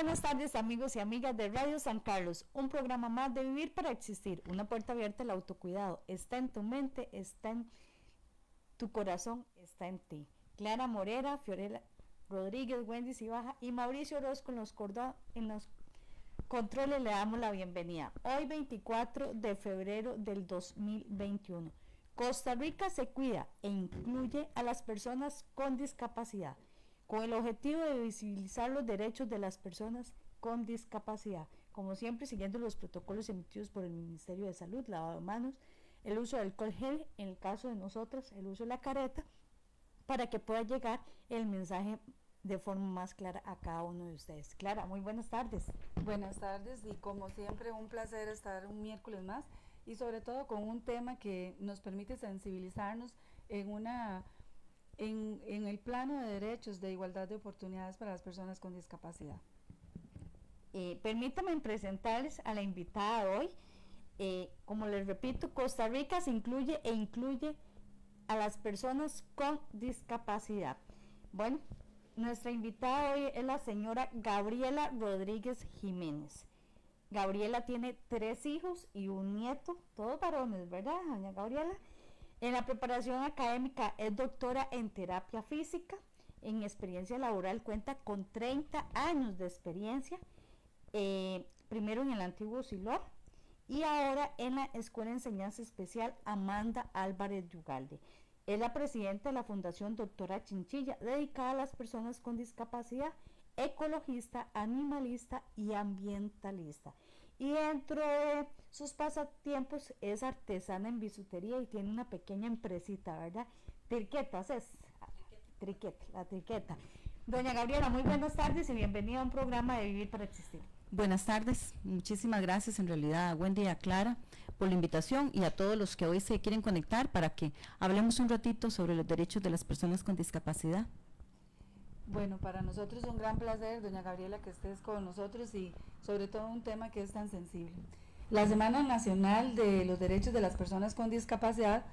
buenas tardes, amigos y amigas de Radio San Carlos, un programa más de Vivir para Existir, una puerta abierta al autocuidado. Está en tu mente, está en tu corazón, está en ti. Clara Morera, Fiorella Rodríguez, Wendy Cibaja y Mauricio Orozco en los controles le damos la bienvenida. Hoy 24 de febrero del 2021. Costa Rica se cuida e incluye a las personas con discapacidad, con el objetivo de visibilizar los derechos de las personas con discapacidad, como siempre siguiendo los protocolos emitidos por el Ministerio de Salud, lavado de manos, el uso del alcohol gel, en el caso de nosotros, el uso de la careta, para que pueda llegar el mensaje de forma más clara a cada uno de ustedes. Clara, muy buenas tardes. Buenas tardes y como siempre un placer estar un miércoles más y sobre todo con un tema que nos permite sensibilizarnos en el plano de derechos de igualdad de oportunidades para las personas con discapacidad. Permítanme presentarles a la invitada de hoy. Como les repito, Costa Rica se incluye a las personas con discapacidad. Bueno, nuestra invitada hoy es la señora Gabriela Rodríguez Jiménez. Gabriela tiene 3 hijos y un nieto, todos varones, ¿verdad, doña Gabriela? En la preparación académica es doctora en terapia física, en experiencia laboral cuenta con 30 años de experiencia, primero en el antiguo Silor y ahora en la Escuela de Enseñanza Especial Amanda Álvarez de Ugalde. Es la presidenta de la Fundación Doctora Chinchilla, dedicada a las personas con discapacidad, ecologista, animalista y ambientalista. Y dentro de sus pasatiempos es artesana en bisutería y tiene una pequeña empresita, ¿verdad? Triquetas es. La triqueta. Doña Gabriela, muy buenas tardes y bienvenida a un programa de Vivir para Existir. Buenas tardes, muchísimas gracias en realidad a Wendy y a Clara por la invitación y a todos los que hoy se quieren conectar para que hablemos un ratito sobre los derechos de las personas con discapacidad. Bueno, para nosotros es un gran placer, doña Gabriela, que estés con nosotros y sobre todo un tema que es tan sensible. La Semana Nacional de los Derechos de las Personas con Discapacidad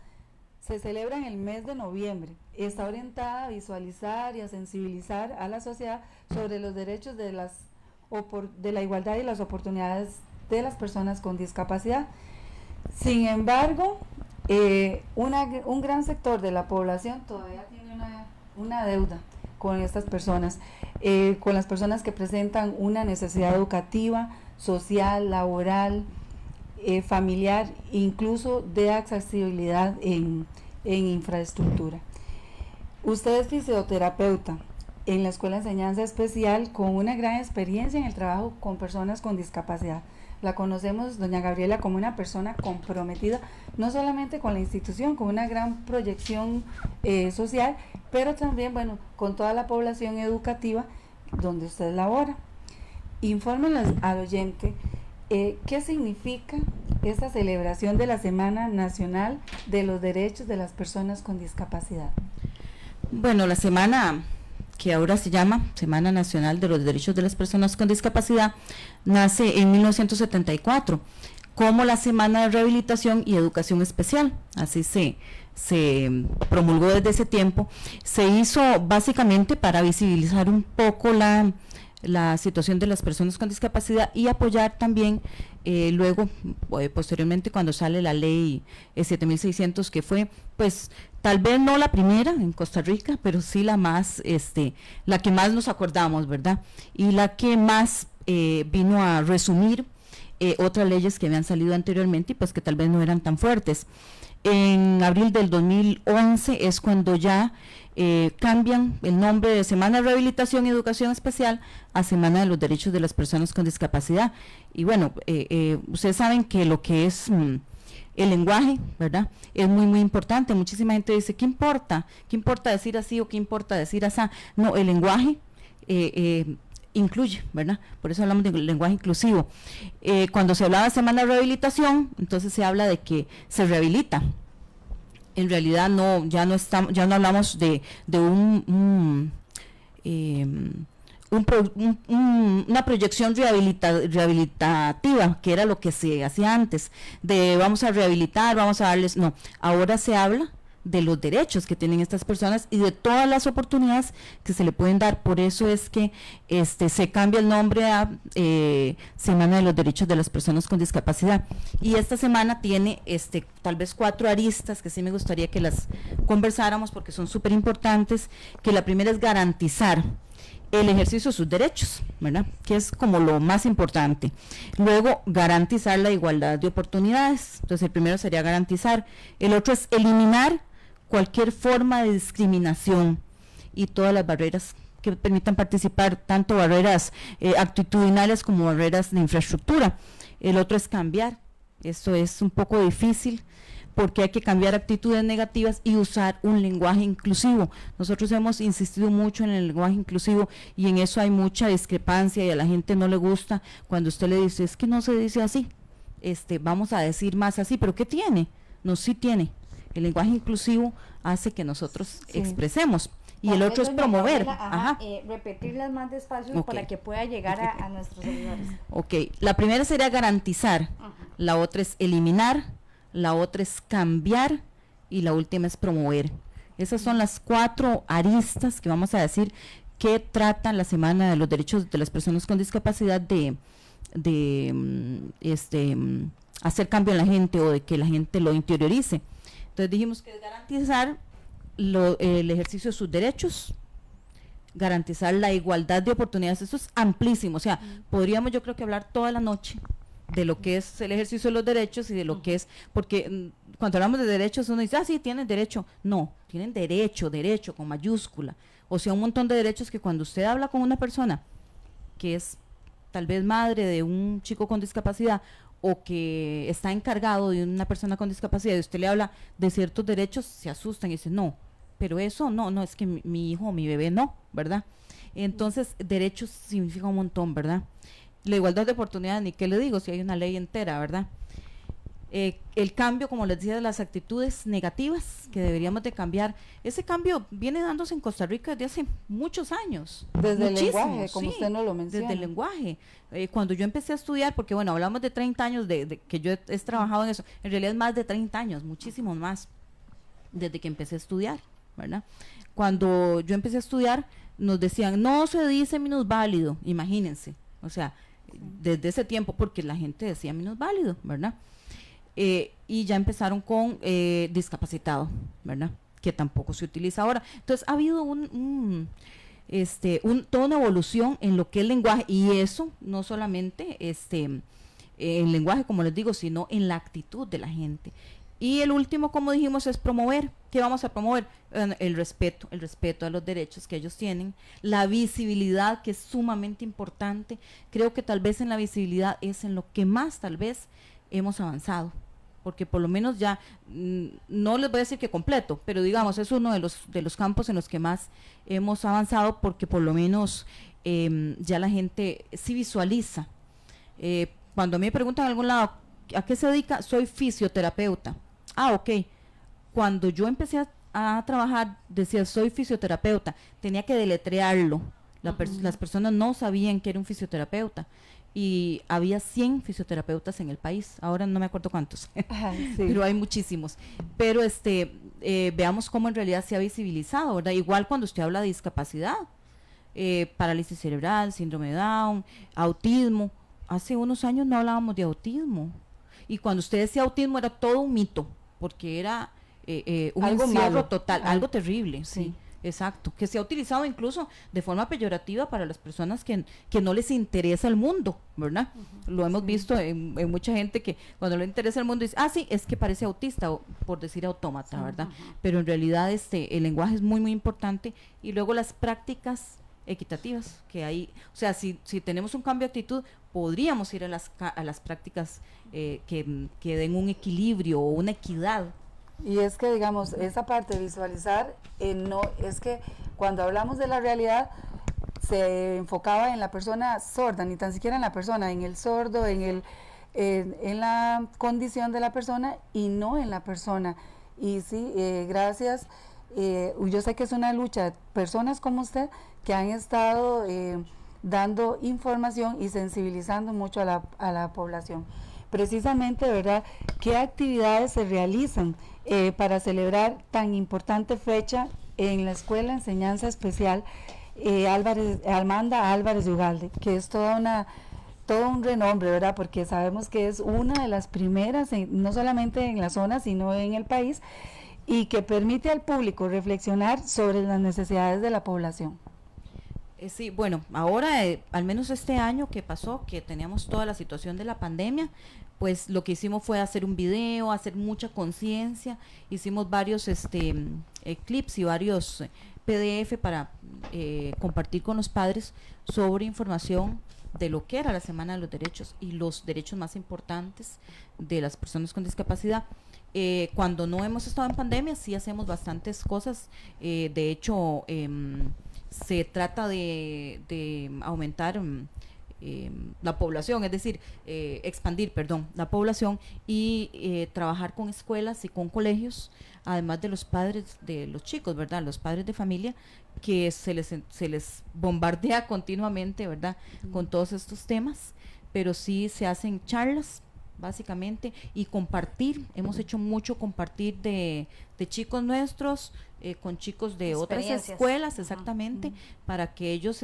se celebra en el mes de noviembre. Está orientada a visualizar y a sensibilizar a la sociedad sobre los derechos de la igualdad y las oportunidades de las personas con discapacidad. Sin embargo, un gran sector de la población todavía tiene una deuda con estas personas, con las personas que presentan una necesidad educativa, social, laboral, familiar, incluso de accesibilidad en infraestructura. Usted es fisioterapeuta en la Escuela de Enseñanza Especial con una gran experiencia en el trabajo con personas con discapacidad. La conocemos, doña Gabriela, como una persona comprometida, no solamente con la institución, con una gran proyección social, pero también, bueno, con toda la población educativa donde usted labora. Infórmenos al oyente qué significa esta celebración de la Semana Nacional de los Derechos de las Personas con Discapacidad. Bueno, la semana que ahora se llama Semana Nacional de los Derechos de las Personas con Discapacidad, nace en 1974 como la Semana de Rehabilitación y Educación Especial, así se promulgó desde ese tiempo. Se hizo básicamente para visibilizar un poco la situación de las personas con discapacidad y apoyar también luego, posteriormente cuando sale la ley 7600, que fue pues tal vez no la primera en Costa Rica, pero sí la más, la que más nos acordamos, ¿verdad? Y la que más vino a resumir otras leyes que habían salido anteriormente y pues que tal vez no eran tan fuertes. En abril del 2011 es cuando ya cambian el nombre de Semana de Rehabilitación y Educación Especial a Semana de los Derechos de las Personas con Discapacidad. Y bueno, ustedes saben que lo que es el lenguaje, ¿verdad?, es muy, muy importante. Muchísima gente dice, ¿qué importa? ¿Qué importa decir así o qué importa decir así? No, el lenguaje incluye, ¿verdad? Por eso hablamos de lenguaje inclusivo. Cuando se habla de Semana de Rehabilitación, entonces se habla de que se rehabilita. En realidad ya no hablamos de una proyección rehabilitativa, que era lo que se hacía antes, de vamos a rehabilitar, vamos a darles, no, ahora se habla de los derechos que tienen estas personas y de todas las oportunidades que se le pueden dar. Por eso es que se cambia el nombre a Semana de los Derechos de las Personas con Discapacidad. Y esta semana tiene tal vez 4 aristas que sí me gustaría que las conversáramos porque son súper importantes, que la primera es garantizar el ejercicio de sus derechos, ¿verdad? Que es como lo más importante. Luego, garantizar la igualdad de oportunidades. Entonces, el primero sería garantizar. El otro es eliminar cualquier forma de discriminación y todas las barreras que permitan participar, tanto barreras actitudinales como barreras de infraestructura. El otro es cambiar. Esto es un poco difícil, porque hay que cambiar actitudes negativas y usar un lenguaje inclusivo. Nosotros hemos insistido mucho en el lenguaje inclusivo y en eso hay mucha discrepancia y a la gente no le gusta cuando usted le dice, es que no se dice así, vamos a decir más así, pero ¿qué tiene? No, sí tiene. El lenguaje inclusivo hace que nosotros expresemos. Y el otro es promover. Repetirlas más despacio para que pueda llegar a nuestros seguidores. Ok, la primera sería garantizar, la otra es eliminar, la otra es cambiar y la última es promover. Esas son las 4 aristas que vamos a decir que tratan la Semana de los Derechos de las Personas con Discapacidad de hacer cambio en la gente o de que la gente lo interiorice. Entonces dijimos que es garantizar el ejercicio de sus derechos, garantizar la igualdad de oportunidades. Eso es amplísimo, o sea, podríamos yo creo que hablar toda la noche de lo que es el ejercicio de los derechos y de lo que es, porque cuando hablamos de derechos uno dice, sí, tienen derecho. No, tienen derecho con mayúscula. O sea, un montón de derechos que cuando usted habla con una persona que es tal vez madre de un chico con discapacidad o que está encargado de una persona con discapacidad y usted le habla de ciertos derechos, se asustan y dicen, no, pero eso no, es que mi hijo o mi bebé no, ¿verdad? Entonces, derechos significa un montón, ¿verdad? La igualdad de oportunidades, ni qué le digo, si hay una ley entera, ¿verdad? El cambio, como les decía, de las actitudes negativas que deberíamos de cambiar. Ese cambio viene dándose en Costa Rica desde hace muchos años. Desde el lenguaje, como usted no lo menciona. Desde el lenguaje. Cuando yo empecé a estudiar, porque bueno, hablamos de 30 años de que yo he trabajado en eso, en realidad es más de 30 años, muchísimos más, desde que empecé a estudiar, ¿verdad? Cuando yo empecé a estudiar, nos decían, no se dice minusválido, imagínense, o sea, desde ese tiempo, porque la gente decía minusválido, ¿verdad? Y ya empezaron con discapacitado, ¿verdad? Que tampoco se utiliza ahora. Entonces ha habido toda una evolución en lo que es el lenguaje, y eso no solamente el lenguaje, como les digo, sino en la actitud de la gente. Y el último, como dijimos, es promover. ¿Qué vamos a promover? El respeto a los derechos que ellos tienen, la visibilidad, que es sumamente importante. Creo que tal vez en la visibilidad es en lo que más tal vez hemos avanzado, porque por lo menos ya, no les voy a decir que completo, pero digamos, es uno de los campos en los que más hemos avanzado, porque por lo menos ya la gente sí visualiza. Cuando a mí me preguntan en algún lado, ¿a qué se dedica? Soy fisioterapeuta. Ok. Cuando yo empecé a trabajar, decía, soy fisioterapeuta, tenía que deletrearlo. Las personas no sabían que era un fisioterapeuta. Y había 100 fisioterapeutas en el país, ahora no me acuerdo cuántos, sí. Pero hay muchísimos. Pero veamos cómo en realidad se ha visibilizado, ¿verdad? Igual cuando usted habla de discapacidad, parálisis cerebral, síndrome de Down, autismo. Hace unos años no hablábamos de autismo. Y cuando usted decía autismo era todo un mito, porque era un encierro total, algo terrible, sí. Exacto, que se ha utilizado incluso de forma peyorativa para las personas que no les interesa el mundo, ¿verdad? Lo hemos visto en mucha gente que cuando le interesa el mundo dice, sí, es que parece autista, o por decir autómata, ¿verdad? Pero en realidad el lenguaje es muy, muy importante. Y luego las prácticas equitativas que hay, o sea, si tenemos un cambio de actitud, podríamos ir a las prácticas que den un equilibrio o una equidad. Y es que, digamos, esa parte de visualizar, no es que cuando hablamos de la realidad se enfocaba en la persona sorda, ni tan siquiera en la persona, en el sordo, en la condición de la persona y no en la persona. Y sí, gracias. Yo sé que es una lucha, personas como usted que han estado dando información y sensibilizando mucho a la población. Precisamente, ¿verdad? ¿Qué actividades se realizan para celebrar tan importante fecha en la Escuela de Enseñanza Especial Armanda Álvarez de Ugalde, que es todo un renombre, ¿verdad? Porque sabemos que es una de las primeras, no solamente en la zona, sino en el país, y que permite al público reflexionar sobre las necesidades de la población. Sí, bueno, ahora, al menos este año que pasó, que teníamos toda la situación de la pandemia, pues lo que hicimos fue hacer un video, hacer mucha conciencia, hicimos varios clips y varios PDF para compartir con los padres sobre información de lo que era la Semana de los Derechos y los derechos más importantes de las personas con discapacidad. Cuando no hemos estado en pandemia, sí hacemos bastantes cosas, de hecho, se trata de aumentar la población, es decir, expandir, la población y trabajar con escuelas y con colegios, además de los padres de los chicos, ¿verdad? Los padres de familia, que se les bombardea continuamente, ¿verdad? Con todos estos temas, pero sí se hacen charlas, básicamente, y compartir. Hemos hecho mucho compartir de chicos nuestros con chicos de otras escuelas, exactamente, para que ellos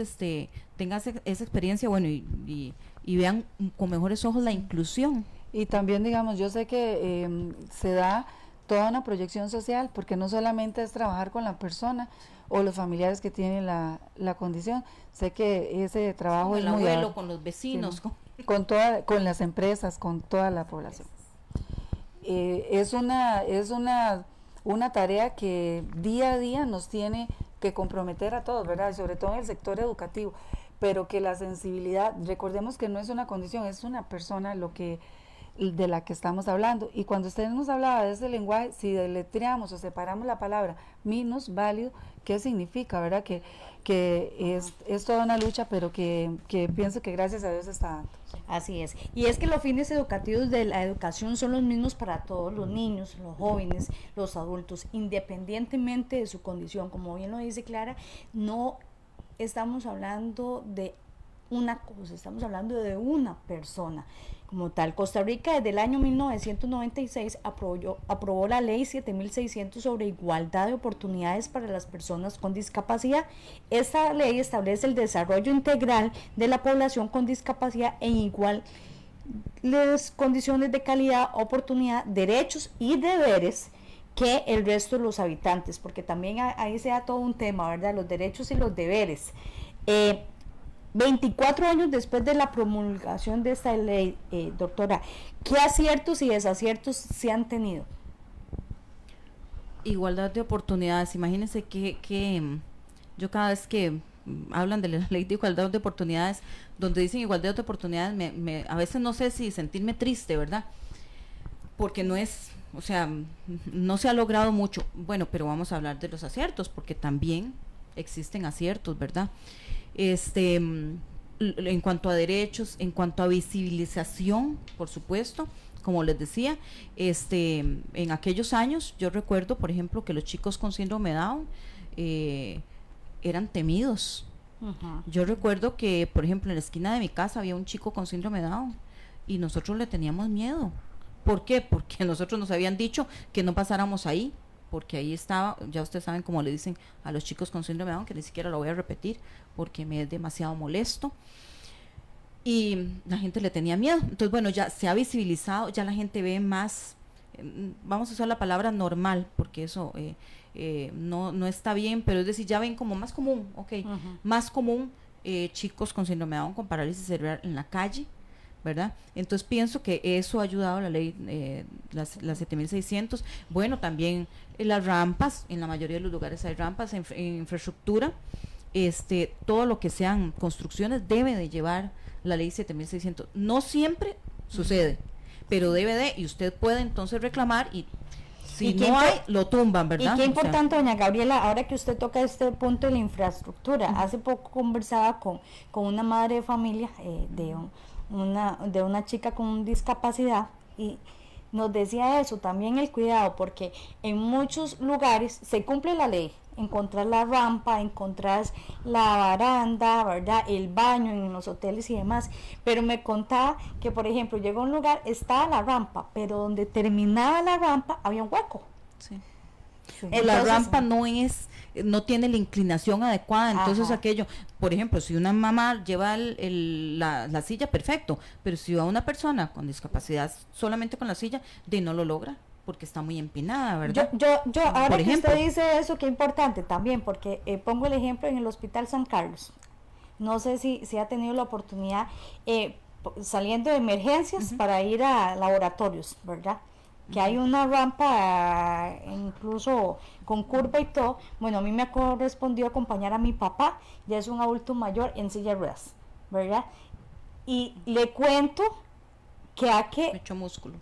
tengan esa experiencia, bueno, y vean con mejores ojos la inclusión. Y también, digamos, yo sé que se da toda una proyección social, porque no solamente es trabajar con la persona o los familiares que tienen la condición, sé que ese trabajo con es el muy abuelo, con los vecinos, sí, con las empresas, con toda la población. Es una tarea que día a día nos tiene que comprometer a todos, ¿verdad? Sobre todo en el sector educativo, pero que la sensibilidad, recordemos que no es una condición, es una persona de la que estamos hablando. Y cuando usted nos hablaba de ese lenguaje, si deletreamos o separamos la palabra minusválido, ¿qué significa, verdad? Que es toda una lucha, pero que pienso que gracias a Dios está dando. Así es. Y es que los fines educativos de la educación son los mismos para todos los niños, los jóvenes, los adultos, independientemente de su condición. Como bien lo dice Clara, no estamos hablando de una cosa, estamos hablando de una persona. Como tal, Costa Rica desde el año 1996 aprobó la ley 7600 sobre igualdad de oportunidades para las personas con discapacidad. Esta ley establece el desarrollo integral de la población con discapacidad en iguales condiciones de calidad, oportunidad, derechos y deberes que el resto de los habitantes, porque también ahí se da todo un tema, ¿verdad? Los derechos y los deberes. 24 años después de la promulgación de esta ley, doctora, ¿qué aciertos y desaciertos se han tenido? Igualdad de oportunidades. Imagínense que yo cada vez que hablan de la ley de igualdad de oportunidades, donde dicen igualdad de oportunidades, a veces no sé si sentirme triste, ¿verdad? Porque no se ha logrado mucho. Bueno, pero vamos a hablar de los aciertos, porque también existen aciertos, ¿verdad? En cuanto a derechos, en cuanto a visibilización, por supuesto, como les decía, en aquellos años yo recuerdo, por ejemplo, que los chicos con síndrome de Down eran temidos. Uh-huh. Yo recuerdo que, por ejemplo, en la esquina de mi casa había un chico con síndrome de Down y nosotros le teníamos miedo. ¿Por qué? Porque nosotros nos habían dicho que no pasáramos ahí, porque ahí estaba, ya ustedes saben cómo le dicen a los chicos con síndrome de Down, que ni siquiera lo voy a repetir porque me es demasiado molesto, y la gente le tenía miedo. Entonces, bueno, ya se ha visibilizado, ya la gente ve más, vamos a usar la palabra normal, porque eso no está bien, pero es decir, ya ven como más común, uh-huh. Más común chicos con síndrome de Down con parálisis cerebral en la calle, ¿verdad? Entonces pienso que eso ha ayudado a la ley, las 7600. Bueno, también las rampas, en la mayoría de los lugares hay rampas, en infraestructura, todo lo que sean construcciones debe de llevar la ley 7600. No siempre sucede, pero debe de, y usted puede entonces reclamar, y si no hay, lo tumban, ¿verdad? Y qué importante, doña Gabriela, ahora que usted toca este punto de la infraestructura. Uh-huh. Hace poco conversaba con una madre de familia de una chica con discapacidad, y nos decía eso, también el cuidado, porque en muchos lugares se cumple la ley, encontrar la rampa, encontrar la baranda, ¿verdad? El baño en los hoteles y demás, pero me contaba que, por ejemplo, llegó a un lugar, estaba la rampa, pero donde terminaba la rampa había un hueco. Sí. Sí. O la Entonces, rampa no tiene la inclinación adecuada, entonces Ajá. aquello, por ejemplo, si una mamá lleva la silla, perfecto, pero si va una persona con discapacidad solamente con la silla, no lo logra, porque está muy empinada, ¿verdad? Ahora Por que ejemplo. usted dice eso, qué importante también, porque pongo el ejemplo en el Hospital San Carlos. No sé si ha tenido la oportunidad, saliendo de emergencias para ir a laboratorios, ¿verdad? Que hay una rampa incluso con curva y todo. Bueno, a mí me correspondió acompañar a mi papá, ya es un adulto mayor en silla de ruedas, ¿verdad? Y le cuento que hay que Mucho músculo.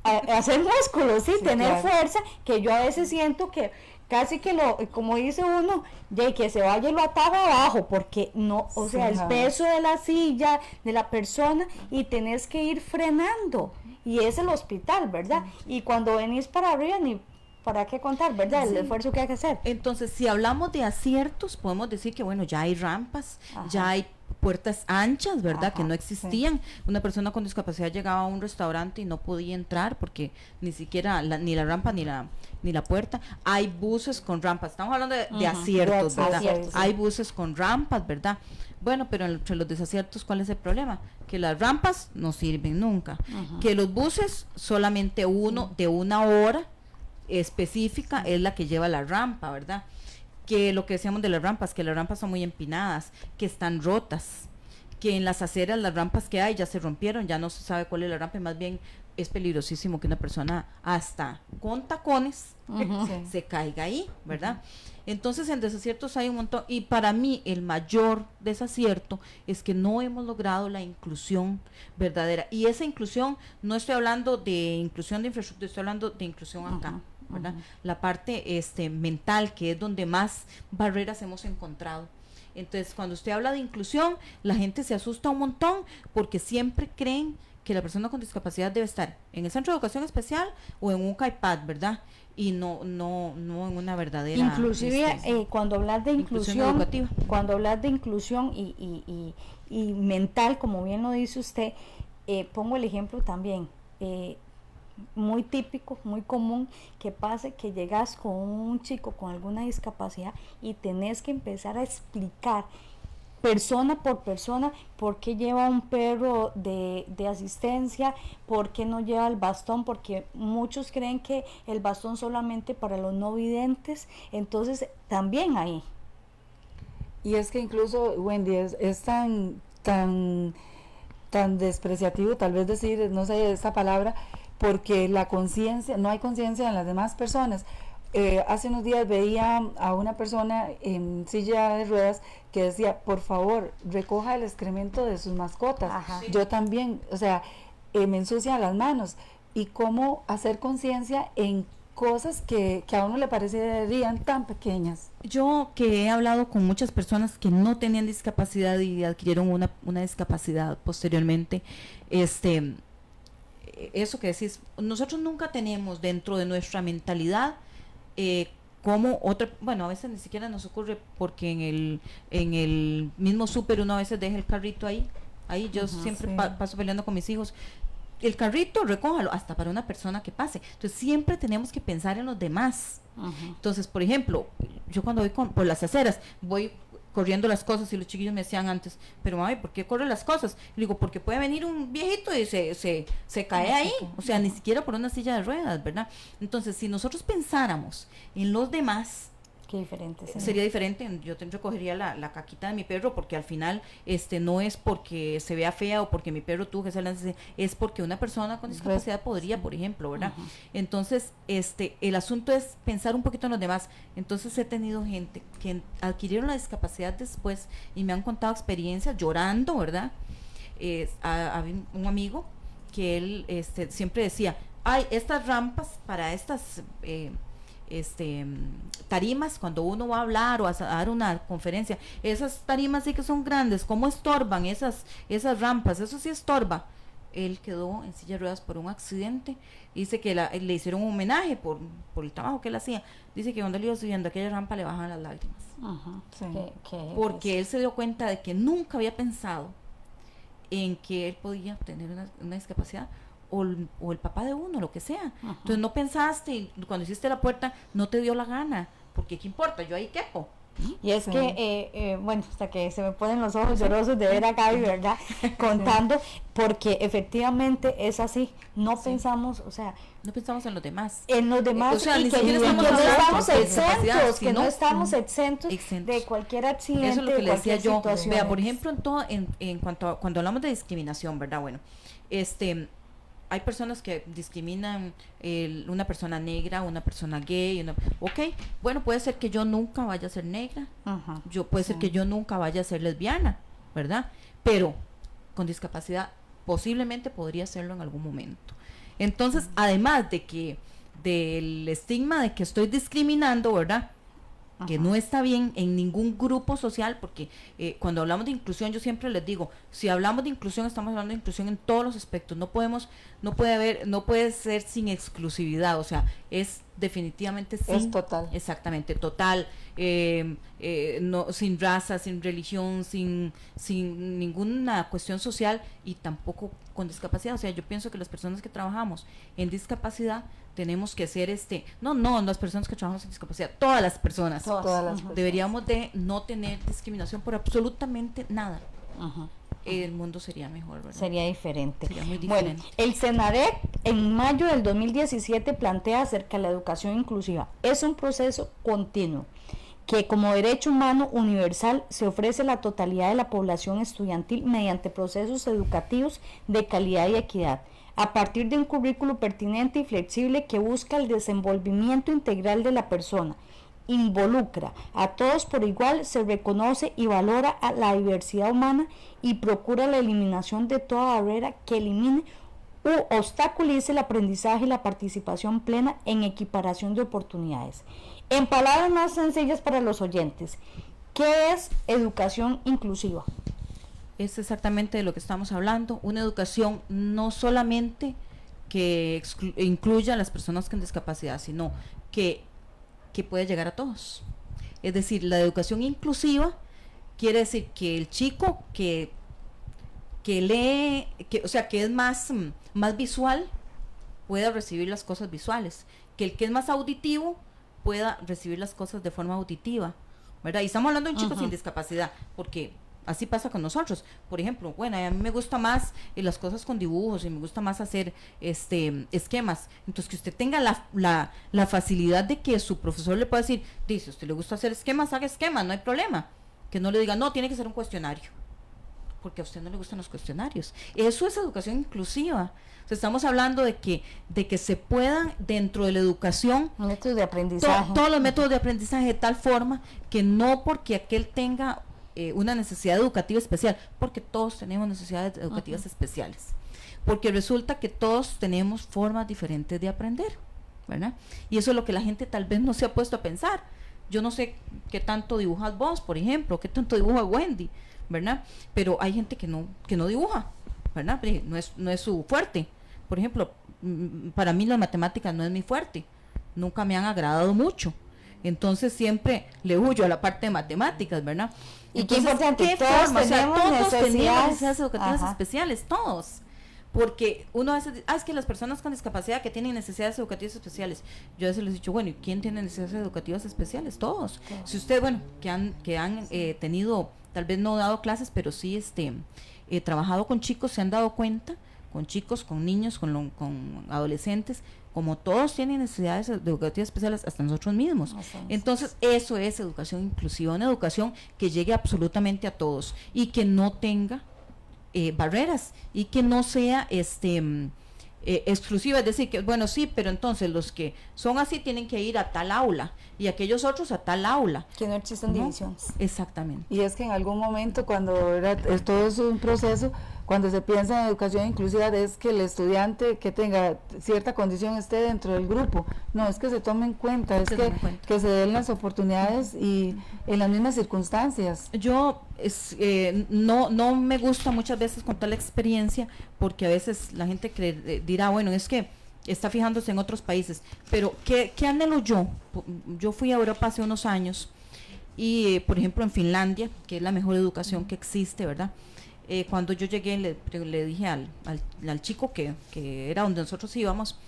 hacer músculos, sí, Sí, tener claro. fuerza, que yo a veces siento que casi que como dice uno, de que se vaya y lo ataba abajo, porque no, o Sí, sea, el ajá. peso de la silla, de la persona, y tenés que ir frenando, y es el hospital, ¿verdad? Y cuando venís para arriba, ni para qué contar, ¿verdad? El Sí. esfuerzo que hay que hacer. Entonces, si hablamos de aciertos, podemos decir que, bueno, ya hay rampas, Ajá. ya hay puertas anchas, ¿verdad? Ajá, Que no existían. Una persona con discapacidad llegaba a un restaurante y no podía entrar porque ni siquiera ni la rampa ni la puerta. Hay buses con rampas. Estamos hablando de aciertos, de ¿verdad? aciertos, sí. Hay buses con rampas, ¿verdad? Bueno, pero entre los desaciertos, ¿cuál es el problema? Que las rampas no sirven nunca. Que los buses, solamente uno de una hora específica es la que lleva la rampa, ¿verdad? Que lo que decíamos de las rampas, que las rampas son muy empinadas, que están rotas, que en las aceras las rampas que hay ya se rompieron, ya no se sabe cuál es la rampa, y más bien es peligrosísimo que una persona hasta con tacones Sí. se caiga ahí, ¿verdad? Entonces en desaciertos hay un montón, y para mí el mayor desacierto es que no hemos logrado la inclusión verdadera, y esa inclusión, no estoy hablando de inclusión de infraestructura, estoy hablando de inclusión acá, ¿verdad? La parte mental, que es donde más barreras hemos encontrado. Entonces, cuando usted habla de inclusión, la gente se asusta un montón porque siempre creen que la persona con discapacidad debe estar en el centro de educación especial o en un iPad, ¿verdad? Y no en una verdadera Inclusive cuando hablas de inclusión educativa. cuando hablas de inclusión y mental, como bien lo dice usted, pongo el ejemplo también, muy típico, muy común, que pase que llegas con un chico con alguna discapacidad y tenés que empezar a explicar persona por persona por qué lleva un perro de asistencia, por qué no lleva el bastón, porque muchos creen que el bastón solamente para los no videntes, entonces también ahí. Y es que incluso, Wendy, es tan despreciativo tal vez decir, no sé, esta palabra, porque la conciencia, no hay conciencia en las demás personas. Hace unos días veía a una persona en silla de ruedas que decía, por favor, recoja el excremento de sus mascotas. Ajá. Sí. Yo también, o sea, me ensucian las manos. Y cómo hacer conciencia en cosas que a uno le parecerían tan pequeñas. Yo que he hablado con muchas personas que no tenían discapacidad y adquirieron una discapacidad posteriormente, eso que decís, nosotros nunca tenemos dentro de nuestra mentalidad como otra, bueno, a veces ni siquiera nos ocurre porque en el mismo súper uno a veces deja el carrito ahí yo siempre sí. paso peleando con mis hijos, el carrito recójalo, hasta para una persona que pase, entonces siempre tenemos que pensar en los demás. Entonces, por ejemplo, yo cuando voy por las aceras, voy corriendo las cosas y los chiquillos me decían antes, pero mami, ¿por qué corre las cosas? Le digo, porque puede venir un viejito y se cae ahí, o sea, ni siquiera por una silla de ruedas, ¿verdad? Entonces, si nosotros pensáramos en los demás, Qué diferente sería diferente. Yo recogería la caquita de mi perro, porque al final no es porque se vea fea o porque mi perro tuvo que ser es porque una persona con discapacidad podría, por ejemplo, ¿verdad? Entonces, el asunto es pensar un poquito en los demás. Entonces he tenido gente que adquirieron la discapacidad después y me han contado experiencias llorando, ¿verdad? Había un amigo que él siempre decía, ay, estas rampas para estas tarimas, cuando uno va a hablar o a dar una conferencia, esas tarimas sí que son grandes, ¿cómo estorban esas rampas? Eso sí estorba. Él quedó en silla de ruedas por un accidente. Dice que le hicieron un homenaje por el trabajo que él hacía. Dice que cuando él iba subiendo aquella rampa le bajaban las lágrimas. Sí. Porque él se dio cuenta de que nunca había pensado en que él podía tener una discapacidad o el papá de uno, lo que sea. Entonces no pensaste, y cuando hiciste la puerta no te dio la gana, porque ¿qué importa? Yo ahí quepo. Y es que, bueno, hasta que se me ponen los ojos llorosos de ver a Gaby, ¿verdad? Contando, porque efectivamente es así, no pensamos, o sea, no pensamos en los demás. En los demás, o sea, y ni que siquiera no estamos exentos, que no estamos exentos de cualquier accidente. Eso es lo que le decía yo. Situación. Vea, por ejemplo, en cuanto a, cuando hablamos de discriminación, ¿verdad? Bueno, hay personas que discriminan una persona negra, una persona gay, ok, bueno, puede ser que yo nunca vaya a ser negra, puede ser que yo nunca vaya a ser lesbiana, ¿verdad? Pero con discapacidad posiblemente podría serlo en algún momento. Entonces, además de que del estigma de que estoy discriminando, ¿verdad? Que no está bien en ningún grupo social, porque cuando hablamos de inclusión, yo siempre les digo, si hablamos de inclusión, estamos hablando de inclusión en todos los aspectos. No puede ser sin exclusividad, o sea, es definitivamente sin. Es total. Exactamente, total, no, sin raza, sin religión, sin ninguna cuestión social y tampoco con discapacidad. O sea, yo pienso que las personas que trabajamos en discapacidad tenemos que ser no las personas que trabajamos en discapacidad, todas las personas deberíamos de no tener discriminación por absolutamente nada. El mundo sería mejor, ¿verdad? Sería diferente. Sería muy diferente. Bueno, el CENAREC en mayo del 2017 plantea acerca de la educación inclusiva. Es un proceso continuo que como derecho humano universal se ofrece a la totalidad de la población estudiantil mediante procesos educativos de calidad y equidad, a partir de un currículo pertinente y flexible que busca el desenvolvimiento integral de la persona, involucra a todos por igual, se reconoce y valora a la diversidad humana y procura la eliminación de toda barrera que elimine u obstaculice el aprendizaje y la participación plena en equiparación de oportunidades. En palabras más sencillas para los oyentes, ¿qué es educación inclusiva? Es exactamente de lo que estamos hablando, una educación no solamente que incluya a las personas con discapacidad, sino que puede llegar a todos. Es decir, la educación inclusiva quiere decir que el chico que lee, o sea, que es más visual, pueda recibir las cosas visuales, que el que es más auditivo pueda recibir las cosas de forma auditiva, ¿verdad? Y estamos hablando de un chico sin discapacidad, porque así pasa con nosotros. Por ejemplo, bueno, a mí me gusta más las cosas con dibujos y me gusta más hacer esquemas. Entonces, que usted tenga la facilidad de que su profesor le pueda decir, dice, usted le gusta hacer esquemas, haga esquemas, no hay problema. Que no le diga, no, tiene que ser un cuestionario, porque a usted no le gustan los cuestionarios. Eso es educación inclusiva. O sea, estamos hablando de que se puedan, dentro de la educación, métodos de aprendizaje, todos los métodos de aprendizaje de tal forma que no porque aquel tenga una necesidad educativa especial, porque todos tenemos necesidades educativas especiales, porque resulta que todos tenemos formas diferentes de aprender, ¿verdad? Y eso es lo que la gente tal vez no se ha puesto a pensar. Yo no sé qué tanto dibujas vos, por ejemplo, qué tanto dibuja Wendy, ¿verdad? Pero hay gente que no dibuja, ¿verdad? No es su fuerte. Por ejemplo, para mí las matemáticas no es mi fuerte, nunca me han agradado mucho. Entonces siempre le huyo a la parte de matemáticas, ¿verdad? Y entonces, qué importante, todos tenemos necesidades educativas Ajá. especiales, todos. Porque uno a veces dice, es que las personas con discapacidad que tienen necesidades educativas especiales, yo a veces les he dicho, bueno, ¿y quién tiene necesidades educativas especiales? Todos. Todos. Si usted, bueno, que han tenido, tal vez no dado clases, pero sí trabajado con chicos, se han dado cuenta, con chicos, con niños, con adolescentes, como todos tienen necesidades educativas especiales, hasta nosotros mismos. Entonces, eso es educación inclusiva, una educación que llegue absolutamente a todos y que no tenga barreras y que no sea exclusiva, es decir, que bueno, sí, pero entonces los que son así tienen que ir a tal aula y aquellos otros a tal aula. Que no existen divisiones. Exactamente. Y es que en algún momento, cuando todo es un proceso, cuando se piensa en educación inclusiva, es que el estudiante que tenga cierta condición esté dentro del grupo. No, es que se tome en cuenta, es que se den las oportunidades y en las mismas circunstancias. Yo no me gusta muchas veces contar la experiencia, porque a veces la gente dirá, bueno, es que está fijándose en otros países, pero ¿qué anhelo yo? Yo fui a Europa hace unos años y, por ejemplo, en Finlandia, que es la mejor educación que existe, ¿verdad? Cuando yo llegué le dije al chico que era donde nosotros íbamos,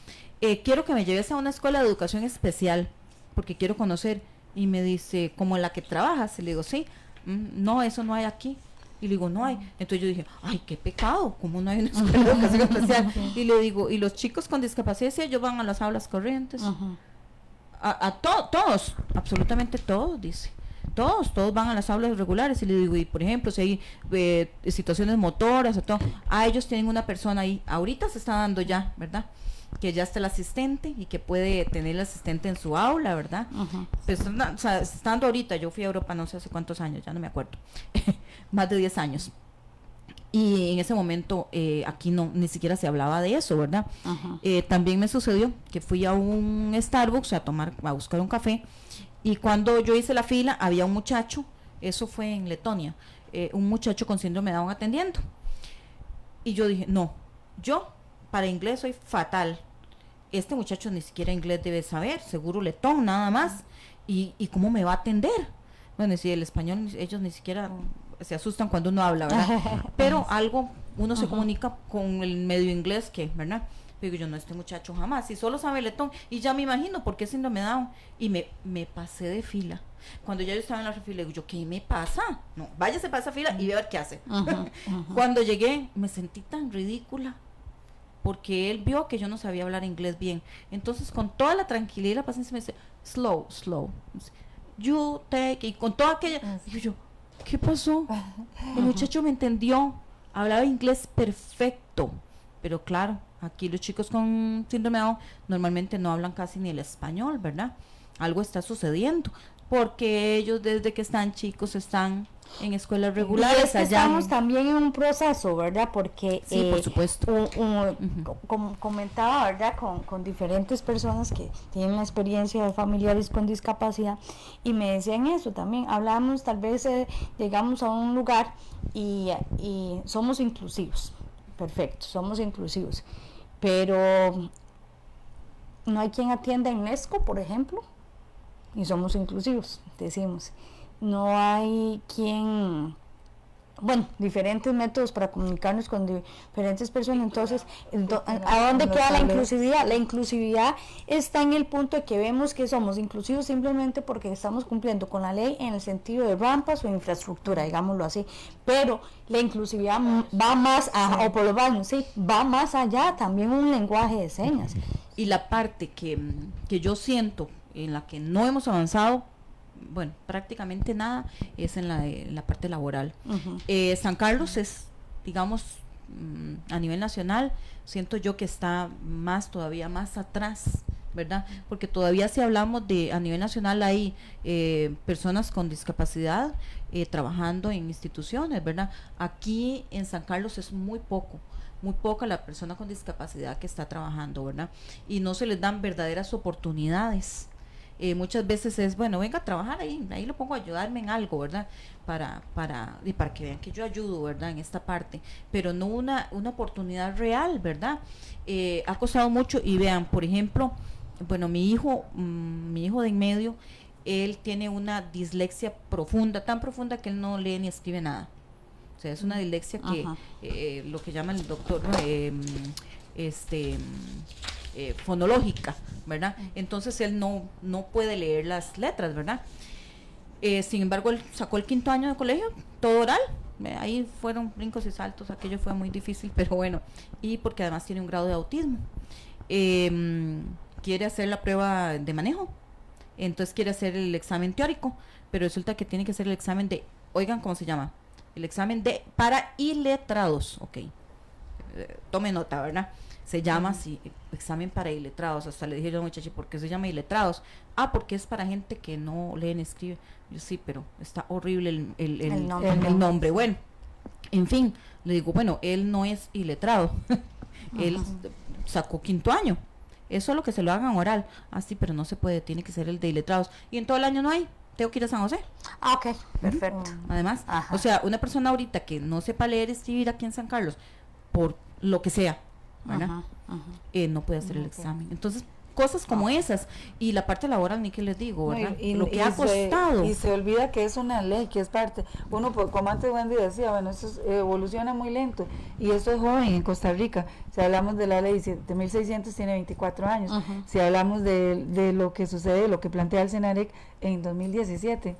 quiero que me lleves a una escuela de educación especial porque quiero conocer. Y me dice, ¿como la que trabajas? Y le digo, sí. No, eso no hay aquí. Y le digo, no hay. Entonces yo dije, ay, qué pecado, ¿cómo no hay una escuela de educación especial? Y le digo, y los chicos con discapacidad, sí, ellos van a las aulas corrientes. Todos, absolutamente todos, dice. Todos van a las aulas regulares. Y le digo, y por ejemplo, si hay situaciones motoras o todo, ellos tienen una persona ahí. Ahorita se está dando ya, ¿verdad? Que ya está el asistente y que puede tener el asistente en su aula, ¿verdad? Pues, o sea, estando ahorita, yo fui a Europa no sé hace cuántos años, ya no me acuerdo, más de 10 años. Y en ese momento aquí no, ni siquiera se hablaba de eso, ¿verdad? También me sucedió que fui a un Starbucks a buscar un café, y cuando yo hice la fila había un muchacho, eso fue en Letonia, un muchacho con síndrome de Down atendiendo. Y yo dije, no, yo para inglés soy fatal. Este muchacho ni siquiera inglés debe saber, seguro letón nada más. ¿Y cómo me va a atender? Bueno, si el español, ellos ni siquiera se asustan cuando uno habla, ¿verdad? Pero algo, uno se comunica con el medio inglés que, ¿verdad? Digo yo, no, este muchacho jamás, si solo sabe letón, y ya me imagino por qué síndrome de Down. Y me pasé de fila. Cuando ya yo estaba en la fila, digo yo, ¿qué me pasa? No, váyase para esa fila y ve a ver qué hace. Cuando llegué, me sentí tan ridícula, porque él vio que yo no sabía hablar inglés bien. Entonces, con toda la tranquilidad y la paciencia, me dice, slow, you take, y con toda aquella, y yo, ¿qué pasó? El muchacho me entendió, hablaba inglés perfecto, pero claro, aquí los chicos con síndrome de Down normalmente no hablan casi ni el español, ¿verdad? Algo está sucediendo, porque ellos desde que están chicos están en escuelas regulares. Y es que estamos también en un proceso, ¿verdad? Porque sí, por supuesto. Como comentaba, ¿verdad? Con diferentes personas que tienen la experiencia de familiares con discapacidad, y me decían eso también. Hablamos, tal vez llegamos a un lugar y somos inclusivos, perfecto, somos inclusivos, pero no hay quien atienda en UNESCO, por ejemplo, y somos inclusivos, decimos. No hay quien, bueno, diferentes métodos para comunicarnos con diferentes personas. Entonces, ¿a dónde queda la inclusividad? La inclusividad está en el punto de que vemos que somos inclusivos simplemente porque estamos cumpliendo con la ley en el sentido de rampas o infraestructura, digámoslo así. Pero la inclusividad va más, o por lo menos, sí, va más allá, también un lenguaje de señas. Y la parte que yo siento en la que no hemos avanzado, bueno, prácticamente nada, es en la parte laboral. San Carlos es, digamos, a nivel nacional, siento yo que está todavía más atrás, ¿verdad? Porque todavía si hablamos a nivel nacional hay personas con discapacidad trabajando en instituciones, ¿verdad? Aquí en San Carlos es muy poca la persona con discapacidad que está trabajando, ¿verdad? Y no se les dan verdaderas oportunidades. Muchas veces es, bueno, venga a trabajar ahí lo pongo a ayudarme en algo, ¿verdad? Para que vean que yo ayudo, ¿verdad? En esta parte, pero no una oportunidad real, ¿verdad? Ha costado mucho. Y vean, por ejemplo, bueno, mi hijo de en medio, él tiene una dislexia profunda, tan profunda que él no lee ni escribe nada. O sea, es una dislexia que lo que llama el doctor fonológica, ¿verdad? Entonces él no puede leer las letras, ¿verdad? Sin embargo, él sacó el 5º año de colegio, todo oral. Ahí fueron brincos y saltos, aquello fue muy difícil, pero bueno, y porque además tiene un grado de autismo. Quiere hacer la prueba de manejo, entonces quiere hacer el examen teórico, pero resulta que tiene que hacer el examen oigan cómo se llama, el examen para iletrados, ok, tome nota, ¿verdad? Se llama así, examen para iletrados. Hasta le dije a los muchachos, ¿por qué se llama iletrados? Porque es para gente que no lee ni escribe. Yo sí, pero está horrible el nombre. Bueno, en fin, le digo, bueno, él no es iletrado. Él sacó 5º año. Eso es lo que se lo hagan oral. Sí, pero no se puede, tiene que ser el de iletrados. Y en todo el año no hay. Tengo que ir a San José. Ok, perfecto. Además, o sea, una persona ahorita que no sepa leer y escribir aquí en San Carlos, por lo que sea, ¿verdad? No puede hacer el examen. Entonces, cosas como esas. Y la parte laboral, ni que les digo, ¿verdad? Lo que ha se- costado. y se olvida que es una ley, que es parte. Uno, como antes Wendy decía, bueno, eso evoluciona muy lento. Y eso es joven en Costa Rica. Si hablamos de la ley 7600, tiene 24 años. Ajá. Si hablamos de lo que sucede, lo que plantea el CENAREC en 2017.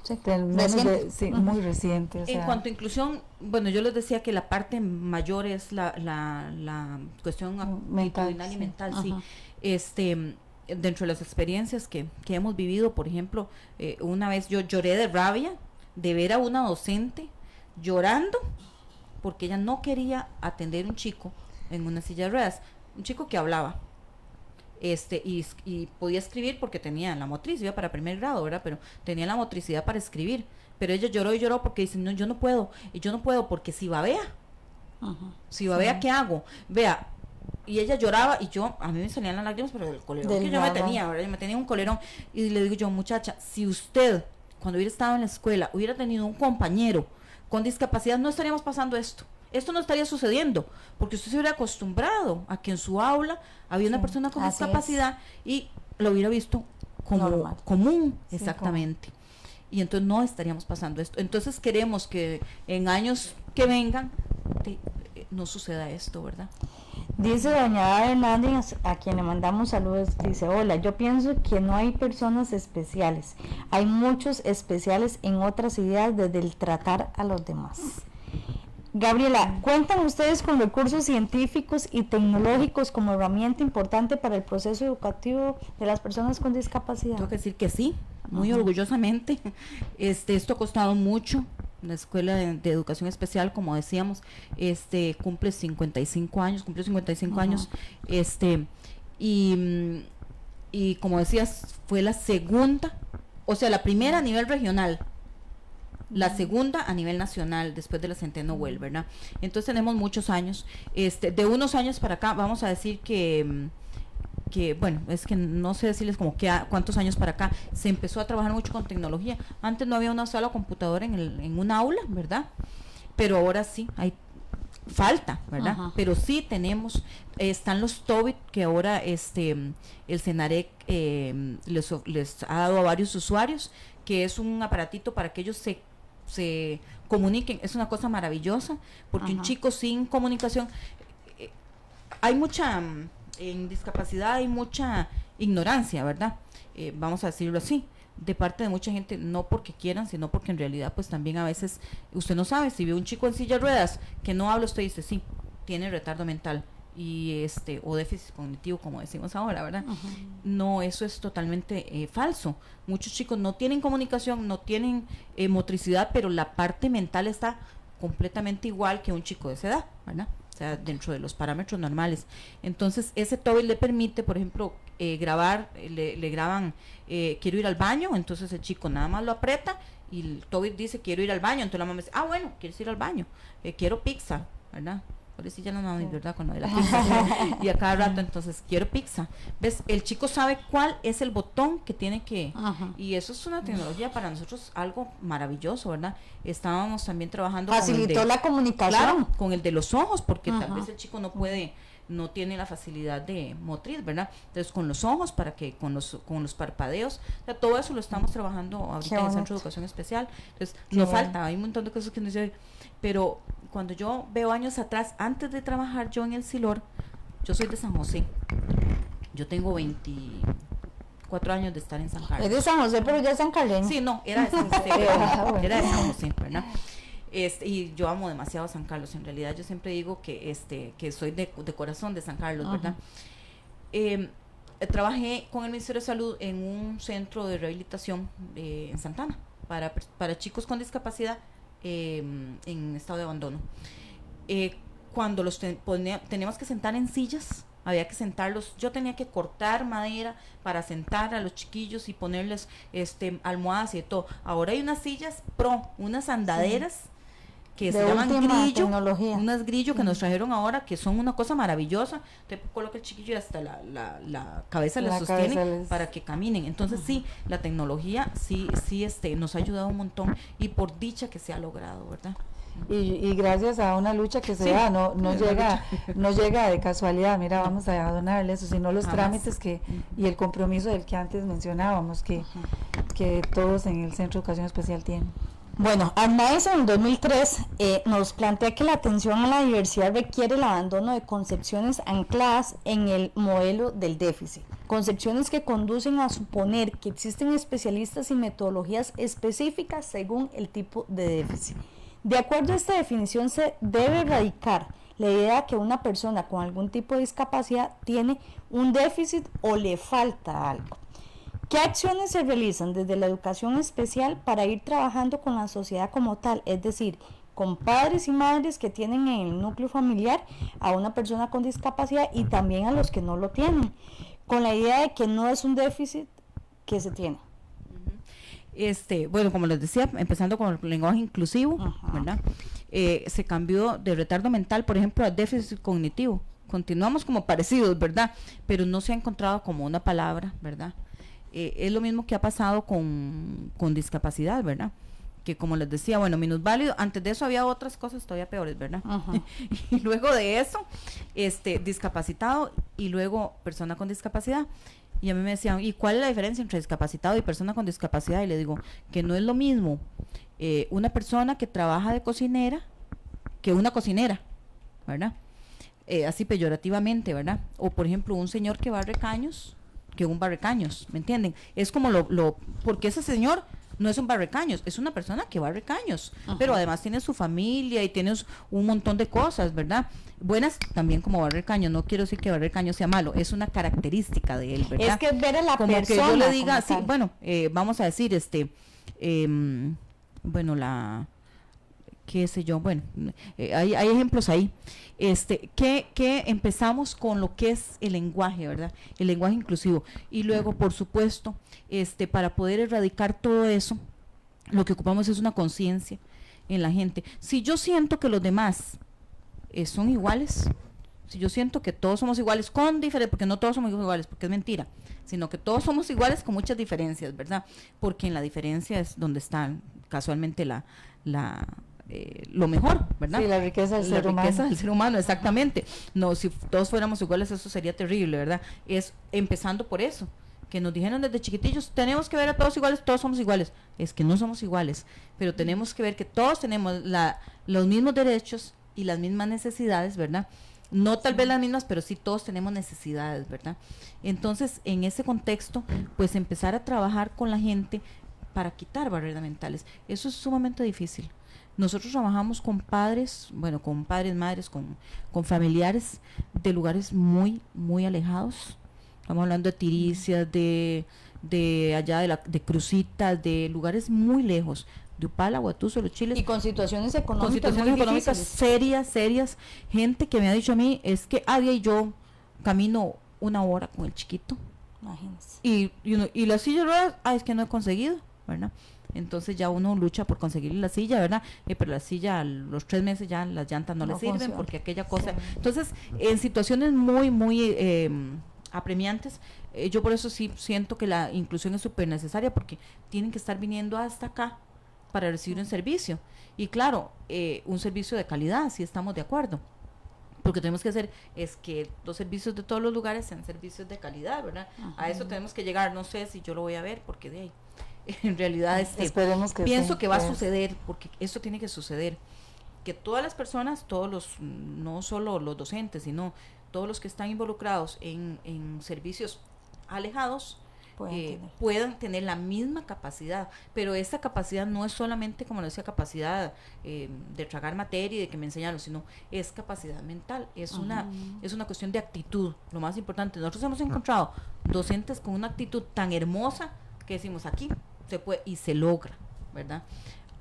Sí, Reciente. Sí, Ujú. muy reciente. O En sea, cuanto a inclusión, bueno, yo les decía que la parte mayor es la cuestión mental, actitudinal y sí. mental, Ajá. sí. Dentro de las experiencias que hemos vivido, por ejemplo, una vez yo lloré de rabia de ver a una docente llorando porque ella no quería atender un chico en una silla de ruedas, un chico que hablaba. Y podía escribir porque tenía la motriz, iba para primer grado, ¿verdad? Pero tenía la motricidad para escribir. Pero ella lloró y lloró porque dice, no, yo no puedo. Y yo no puedo porque si babea, Ajá. si babea, ¿qué hago? Vea, y ella lloraba y a mí me salían las lágrimas, pero del colerón que yo me tenía, ¿verdad? Yo me tenía un colerón. Y le digo yo, muchacha, si usted, cuando hubiera estado en la escuela, hubiera tenido un compañero con discapacidad, no estaríamos pasando esto. Esto no estaría sucediendo, porque usted se hubiera acostumbrado a que en su aula había una persona con así discapacidad y lo hubiera visto como Normal. común, Sí, exactamente. Y entonces no estaríamos pasando esto. Entonces queremos que en años que vengan no suceda esto, ¿verdad? Dice doña Ada Hernández, a quien le mandamos saludos, dice, hola, yo pienso que no hay personas especiales, hay muchos especiales en otras ideas desde el tratar a los demás. Gabriela, ¿cuentan ustedes con recursos científicos y tecnológicos como herramienta importante para el proceso educativo de las personas con discapacidad? Tengo que decir que sí, muy Ajá. orgullosamente. Esto ha costado mucho. La Escuela de Educación Especial, como decíamos, cumple 55 años, cumplió 55 Ajá. años, y como decías, fue la segunda, o sea, la primera a nivel regional, la segunda a nivel nacional después de la Centeno Well, ¿verdad? Entonces tenemos muchos años, de unos años para acá, vamos a decir que bueno, es que no sé decirles como que cuántos años para acá se empezó a trabajar mucho con tecnología. Antes no había una sola computadora en un aula, ¿verdad? Pero ahora sí, hay falta, ¿verdad? Ajá. Pero sí tenemos, están los TOBIT que ahora el CENAREC les ha dado a varios usuarios, que es un aparatito para que ellos se comuniquen. Es una cosa maravillosa, porque un Ajá. chico sin comunicación, hay mucha... en discapacidad hay mucha ignorancia, ¿verdad? Vamos a decirlo así, de parte de mucha gente, no porque quieran, sino porque en realidad pues también a veces usted no sabe, si ve un chico en silla de ruedas que no habla, usted dice, sí, tiene retardo mental y o déficit cognitivo, como decimos ahora, ¿verdad? Ajá. No, eso es totalmente falso. Muchos chicos no tienen comunicación, no tienen motricidad, pero la parte mental está completamente igual que un chico de esa edad, ¿verdad? O sea, dentro de los parámetros normales. Entonces, ese TOBIT le permite, por ejemplo, grabar, le graban, quiero ir al baño, entonces el chico nada más lo aprieta y el TOBIT dice, quiero ir al baño, entonces la mamá dice, bueno, quieres ir al baño, quiero pizza, ¿verdad? Por eso ya la mamá, ¿verdad? Con lo de la pizza. Y a cada rato, entonces, quiero pizza. ¿Ves? El chico sabe cuál es el botón que tiene que... Ajá. Y eso es una tecnología para nosotros algo maravilloso, ¿verdad? Estábamos también trabajando con el Facilitó de, la comunicación. claro, con el de los ojos, porque tal Ajá. vez el chico no tiene la facilidad de motriz, ¿verdad? Entonces, con los ojos, para que con los parpadeos, o sea, todo eso lo estamos trabajando ahorita en el Centro de Educación Especial. Entonces, nos falta, hay un montón de cosas que no sé, pero cuando yo veo años atrás, antes de trabajar yo en el Silor, yo soy de San José, yo tengo 24 años de estar en San Carlos. Es de San José, pero ya es sancarleño. Sí, no, era de San José, Bueno. era de San José, ¿verdad? Y yo amo demasiado San Carlos, en realidad yo siempre digo que soy de corazón de San Carlos, ¿verdad? Trabajé con el Ministerio de Salud en un centro de rehabilitación en Santana para chicos con discapacidad en estado de abandono. Cuando los teníamos que sentar en sillas, había que sentarlos, yo tenía que cortar madera para sentar a los chiquillos y ponerles almohadas y de todo. Ahora hay unas sillas unas andaderas que se llaman grillo, unas grillo que nos trajeron ahora, que son una cosa maravillosa. Te coloca el chiquillo y hasta la cabeza les sostiene para que caminen. Entonces sí, la tecnología sí nos ha ayudado un montón y por dicha que se ha logrado, ¿verdad? Y gracias a una lucha que se da, no llega de casualidad, mira, vamos a donarle eso, sino los trámites y el compromiso del que antes mencionábamos, que todos en el Centro de Educación Especial tienen. Bueno, ANMAES en el 2003 nos plantea que la atención a la diversidad requiere el abandono de concepciones ancladas en el modelo del déficit, concepciones que conducen a suponer que existen especialistas y metodologías específicas según el tipo de déficit. De acuerdo a esta definición, se debe erradicar la idea que una persona con algún tipo de discapacidad tiene un déficit o le falta algo. ¿Qué acciones se realizan desde la educación especial para ir trabajando con la sociedad como tal? Es decir, con padres y madres que tienen en el núcleo familiar a una persona con discapacidad y también a los que no lo tienen, con la idea de que no es un déficit que se tiene. Bueno, como les decía, empezando con el lenguaje inclusivo, ¿verdad? Se cambió de retardo mental, por ejemplo, a déficit cognitivo. Continuamos como parecidos, ¿verdad? Pero no se ha encontrado como una palabra, ¿verdad? Es lo mismo que ha pasado con discapacidad, ¿verdad? Que como les decía, bueno, minusválido, antes de eso había otras cosas todavía peores, ¿verdad? Y luego de eso, discapacitado y luego persona con discapacidad. Y a mí me decían, ¿y cuál es la diferencia entre discapacitado y persona con discapacidad? Y le digo, que no es lo mismo una persona que trabaja de cocinera que una cocinera, ¿verdad? Así peyorativamente, ¿verdad? O por ejemplo, un señor que barre caños que un barrecaños, ¿me entienden? Es como porque ese señor no es un barrecaños, es una persona que barre caños, pero además tiene su familia y tiene un montón de cosas, ¿verdad? Buenas también como barrecaños, no quiero decir que barrecaños sea malo, es una característica de él, ¿verdad? Es que ver a la como persona. Que yo le diga, sí, bueno, vamos a decir, bueno, qué sé yo, bueno, hay ejemplos ahí, que empezamos con lo que es el lenguaje, ¿verdad? El lenguaje inclusivo, y luego, por supuesto, para poder erradicar todo eso, lo que ocupamos es una conciencia en la gente. Si yo siento que los demás son iguales, si yo siento que todos somos iguales con diferencias, porque no todos somos iguales, porque es mentira, sino que todos somos iguales con muchas diferencias, ¿verdad? Porque en la diferencia es donde está casualmente lo mejor, ¿verdad? Sí, la riqueza del ser humano. La riqueza del ser humano, exactamente. No, si todos fuéramos iguales, eso sería terrible, ¿verdad? Es empezando por eso, que nos dijeron desde chiquitillos, tenemos que ver a todos iguales, todos somos iguales. Es que no somos iguales, pero tenemos que ver que todos tenemos los mismos derechos y las mismas necesidades, ¿verdad? No tal vez las mismas, pero sí todos tenemos necesidades, ¿verdad? Entonces, en ese contexto, pues empezar a trabajar con la gente para quitar barreras mentales. Eso es sumamente difícil. Nosotros trabajamos con padres, madres, con familiares de lugares muy, muy alejados. Estamos hablando de Tiricias, de allá de Cruzitas, de lugares muy lejos, de Upala, Guatuso, Los Chiles. Y con situaciones económicas serias. Gente que me ha dicho a mí, es que Adia y yo camino 1 hora con el chiquito. Imagínense. Y la silla de ruedas, es que no he conseguido, ¿verdad? Entonces ya uno lucha por conseguir la silla, ¿verdad? Pero la silla a los 3 meses ya las llantas no le sirven funciona. Porque aquella cosa. Sí. Entonces, en situaciones muy, muy apremiantes, yo por eso sí siento que la inclusión es súper necesaria, porque tienen que estar viniendo hasta acá para recibir un servicio. Y claro, un servicio de calidad, si estamos de acuerdo. Porque tenemos que hacer es que los servicios de todos los lugares sean servicios de calidad, ¿verdad? A eso tenemos que llegar, no sé si yo lo voy a ver, porque de ahí en realidad esperemos que pienso que va a suceder, porque esto tiene que suceder, que todas las personas, no solo los docentes, todos los que están involucrados en servicios alejados puedan tener la misma capacidad, pero esta capacidad no es solamente, como lo decía, capacidad de tragar materia y de que me enseñaron, sino es capacidad mental, es una cuestión de actitud, lo más importante. Nosotros hemos encontrado docentes con una actitud tan hermosa que decimos, aquí se puede y se logra, ¿verdad?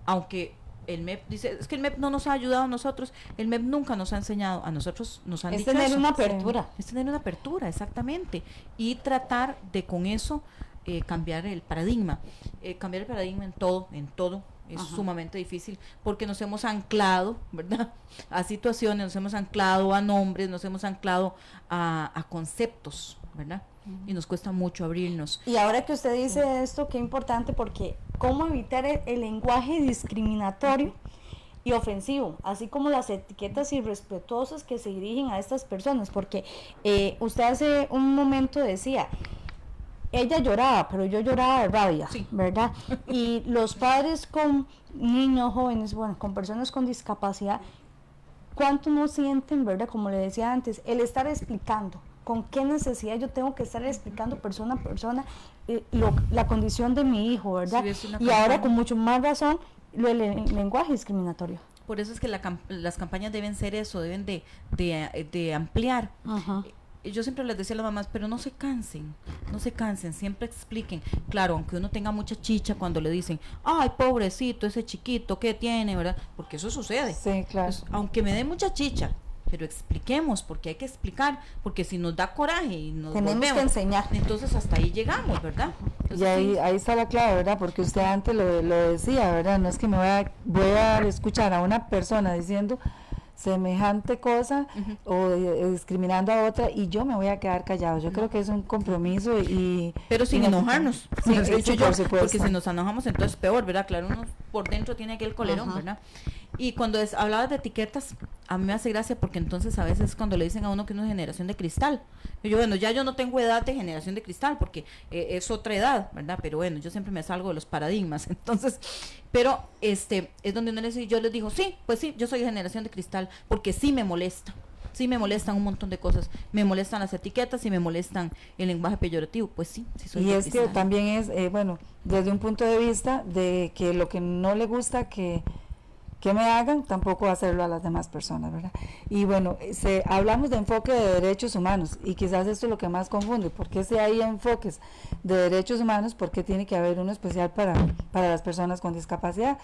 Aunque el MEP dice, es que el MEP no nos ha ayudado a nosotros, el MEP nunca nos ha enseñado, a nosotros nos han dicho tener eso. Una apertura. Es tener una apertura, exactamente, y tratar de con eso cambiar el paradigma. Cambiar el paradigma en todo es sumamente difícil, porque nos hemos anclado, ¿verdad?, a situaciones, nos hemos anclado a nombres, nos hemos anclado a conceptos, ¿verdad? Y nos cuesta mucho abrirnos. Y ahora que usted dice esto, qué importante, porque cómo evitar el lenguaje discriminatorio y ofensivo, así como las etiquetas irrespetuosas que se dirigen a estas personas, porque usted hace un momento decía, ella lloraba, pero yo lloraba de rabia, sí, ¿verdad? Y los padres con niños, jóvenes, bueno, con personas con discapacidad, ¿cuánto no sienten, verdad? Como le decía antes, el estar explicando, con qué necesidad yo tengo que estar explicando persona a persona la condición de mi hijo, ¿verdad? Sí, y ahora con mucho más razón, el lenguaje discriminatorio. Por eso es que las campañas deben ser eso, deben de ampliar. Ajá. Yo siempre les decía a las mamás, pero no se cansen, siempre expliquen. Claro, aunque uno tenga mucha chicha cuando le dicen, ay, pobrecito, ese chiquito, ¿qué tiene, verdad? Porque eso sucede. Sí, claro. Entonces, aunque me dé mucha chicha, pero expliquemos, porque hay que explicar, porque si nos da coraje y nos tenemos volvemos, que enseñar. entonces hasta ahí llegamos, ¿verdad? Entonces, Y ahí está la clave, ¿verdad? Porque usted antes lo decía, ¿verdad? No es que voy a escuchar a una persona diciendo semejante cosa o discriminando a otra y yo me voy a quedar callado. Yo creo que es un compromiso pero sin enojarnos, sí, he dicho sí, yo, por supuesto. porque si nos enojamos entonces peor, ¿verdad? Claro, uno por dentro tiene aquel colerón, ¿verdad? Y cuando hablabas de etiquetas, a mí me hace gracia porque entonces a veces cuando le dicen a uno que uno es generación de cristal, yo bueno, ya yo no tengo edad de generación de cristal porque es otra edad, ¿verdad? Pero bueno, yo siempre me salgo de los paradigmas, entonces, pero es donde uno yo les digo, sí, pues sí, yo soy generación de cristal porque sí me molestan un montón de cosas, me molestan las etiquetas y me molestan el lenguaje peyorativo, pues sí soy y de es cristal. que también es, bueno, desde un punto de vista de que lo que no le gusta que me hagan, tampoco hacerlo a las demás personas, ¿verdad? Y bueno, hablamos de enfoque de derechos humanos y quizás esto es lo que más confunde, porque si hay enfoques de derechos humanos, ¿por qué tiene que haber uno especial para las personas con discapacidad?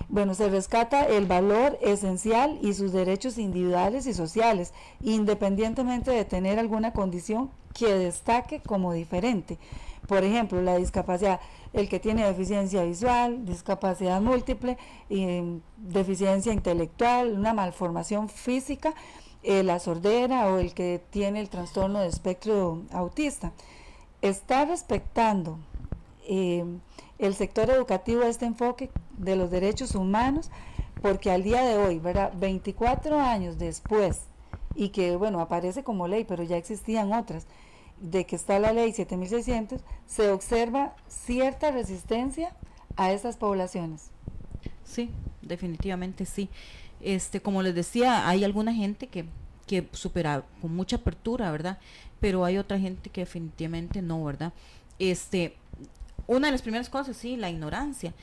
Bueno, se rescata el valor esencial y sus derechos individuales y sociales, independientemente de tener alguna condición que destaque como diferente. Por ejemplo, la discapacidad, el que tiene deficiencia visual, discapacidad múltiple, deficiencia intelectual, una malformación física, la sordera o el que tiene el trastorno de espectro autista. Está respetando el sector educativo este enfoque de los derechos humanos, porque al día de hoy, ¿verdad? 24 años después, y que bueno, aparece como ley, pero ya existían otras, de que está la ley 7600, se observa cierta resistencia a estas poblaciones. Sí, definitivamente sí. Como les decía, hay alguna gente que supera con mucha apertura, ¿verdad? Pero hay otra gente que definitivamente no, ¿verdad? Una de las primeras cosas, sí, la ignorancia.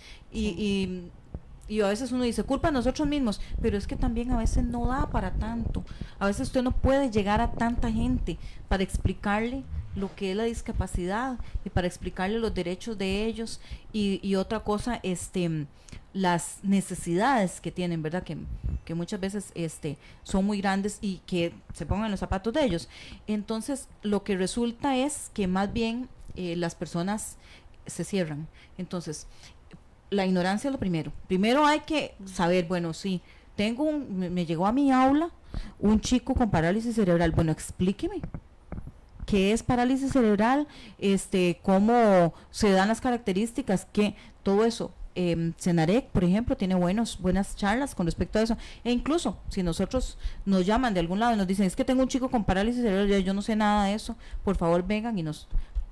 Y a veces uno dice, culpa a nosotros mismos, pero es que también a veces no da para tanto. A veces usted no puede llegar a tanta gente para explicarle lo que es la discapacidad y para explicarle los derechos de ellos y otra cosa, las necesidades que tienen, ¿verdad? Que muchas veces son muy grandes y que se pongan en los zapatos de ellos. Entonces, lo que resulta es que más bien las personas se cierran. Entonces, la ignorancia es lo primero. Primero hay que saber, bueno, sí, me llegó a mi aula un chico con parálisis cerebral. Bueno, explíqueme qué es parálisis cerebral, cómo se dan las características, que todo eso. Senarec, por ejemplo, tiene buenas charlas con respecto a eso, e incluso si nosotros nos llaman de algún lado y nos dicen, es que tengo un chico con parálisis cerebral, yo no sé nada de eso, por favor vengan y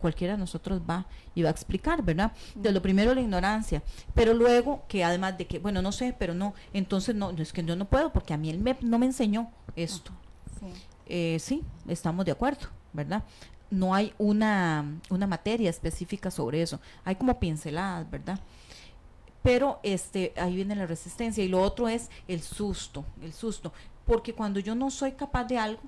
cualquiera de nosotros va y va a explicar, ¿verdad? De lo primero la ignorancia, pero luego que además de que, bueno, no sé, pero no, entonces no, es que yo no puedo porque a mí él no me enseñó esto. Sí, estamos de acuerdo, ¿verdad? No hay una materia específica sobre eso, hay como pinceladas, ¿verdad? Pero ahí viene la resistencia y lo otro es el susto, porque cuando yo no soy capaz de algo,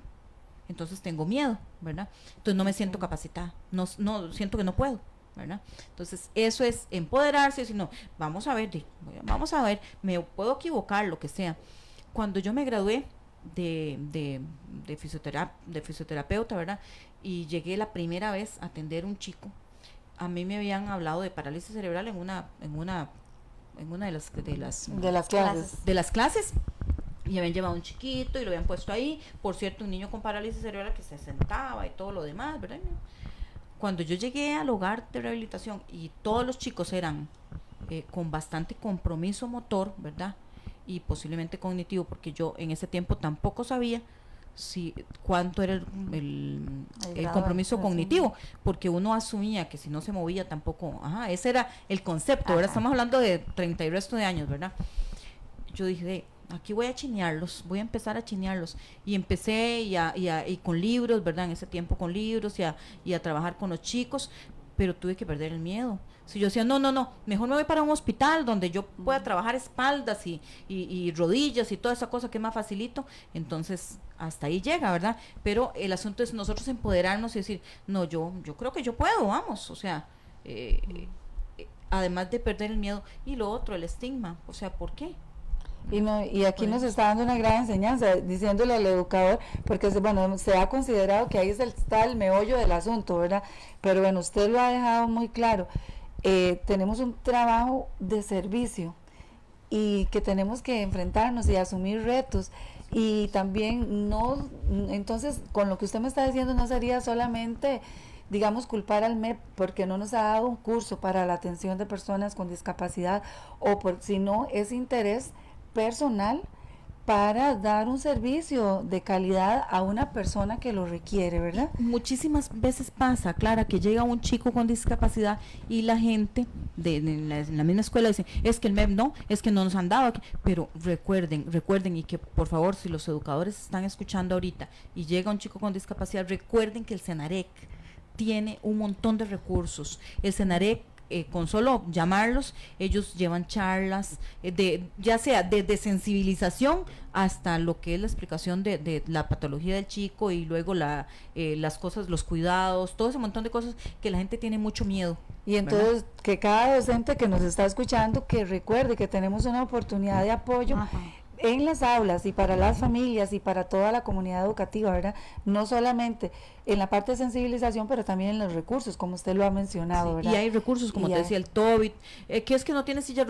entonces tengo miedo, ¿verdad? Entonces no me siento capacitada, no siento que no puedo, ¿verdad? Entonces eso es empoderarse, sino vamos a ver, me puedo equivocar, lo que sea. Cuando yo me gradué de fisioterapeuta, ¿verdad? Y llegué la primera vez a atender un chico, a mí me habían hablado de parálisis cerebral en una de las clases y habían llevado un chiquito y lo habían puesto ahí, por cierto, un niño con parálisis cerebral que se sentaba y todo lo demás, ¿verdad? Cuando yo llegué al hogar de rehabilitación y todos los chicos eran con bastante compromiso motor, ¿verdad? y posiblemente cognitivo, porque yo en ese tiempo tampoco sabía cuánto era el compromiso cognitivo, porque uno asumía que si no se movía tampoco, ese era el concepto. Ahora estamos hablando de 30 y resto de años, ¿verdad? Yo dije, aquí voy a chinearlos, voy a empezar a chinearlos, y empecé y con libros, ¿verdad? En ese tiempo con libros y a trabajar con los chicos, pero tuve que perder el miedo. Si yo decía, no, mejor me voy para un hospital donde yo pueda trabajar espaldas y rodillas y toda esa cosa que es más facilito, entonces hasta ahí llega, ¿verdad? Pero el asunto es nosotros empoderarnos y decir, no, yo creo que yo puedo, vamos, o sea, además de perder el miedo, y lo otro, el estigma, o sea, ¿por qué? Y aquí nos está dando una gran enseñanza, diciéndole al educador, porque bueno, se ha considerado que ahí está el meollo del asunto, ¿verdad? Pero bueno, usted lo ha dejado muy claro. Tenemos un trabajo de servicio y que tenemos que enfrentarnos y asumir retos, y también entonces con lo que usted me está diciendo no sería solamente, digamos, culpar al MEP porque no nos ha dado un curso para la atención de personas con discapacidad, sino es interés personal para dar un servicio de calidad a una persona que lo requiere, ¿verdad? Muchísimas veces pasa, Clara, que llega un chico con discapacidad y la gente en la misma escuela dice, es que el MEP no, es que no nos han dado aquí. Pero recuerden, y que por favor, si los educadores están escuchando ahorita y llega un chico con discapacidad, recuerden que el CENAREC tiene un montón de recursos. El CENAREC, con solo llamarlos, ellos llevan charlas, ya sea desde sensibilización hasta lo que es la explicación de la patología del chico, y luego las cosas, los cuidados, todo ese montón de cosas que la gente tiene mucho miedo. Y entonces, ¿verdad? Que cada docente que nos está escuchando, que recuerde que tenemos una oportunidad de apoyo en las aulas y para las familias y para toda la comunidad educativa, ¿verdad? No solamente en la parte de sensibilización, pero también en los recursos, como usted lo ha mencionado, ¿verdad? Y hay recursos, como te decía, el TOBIT, que es que no tiene sillas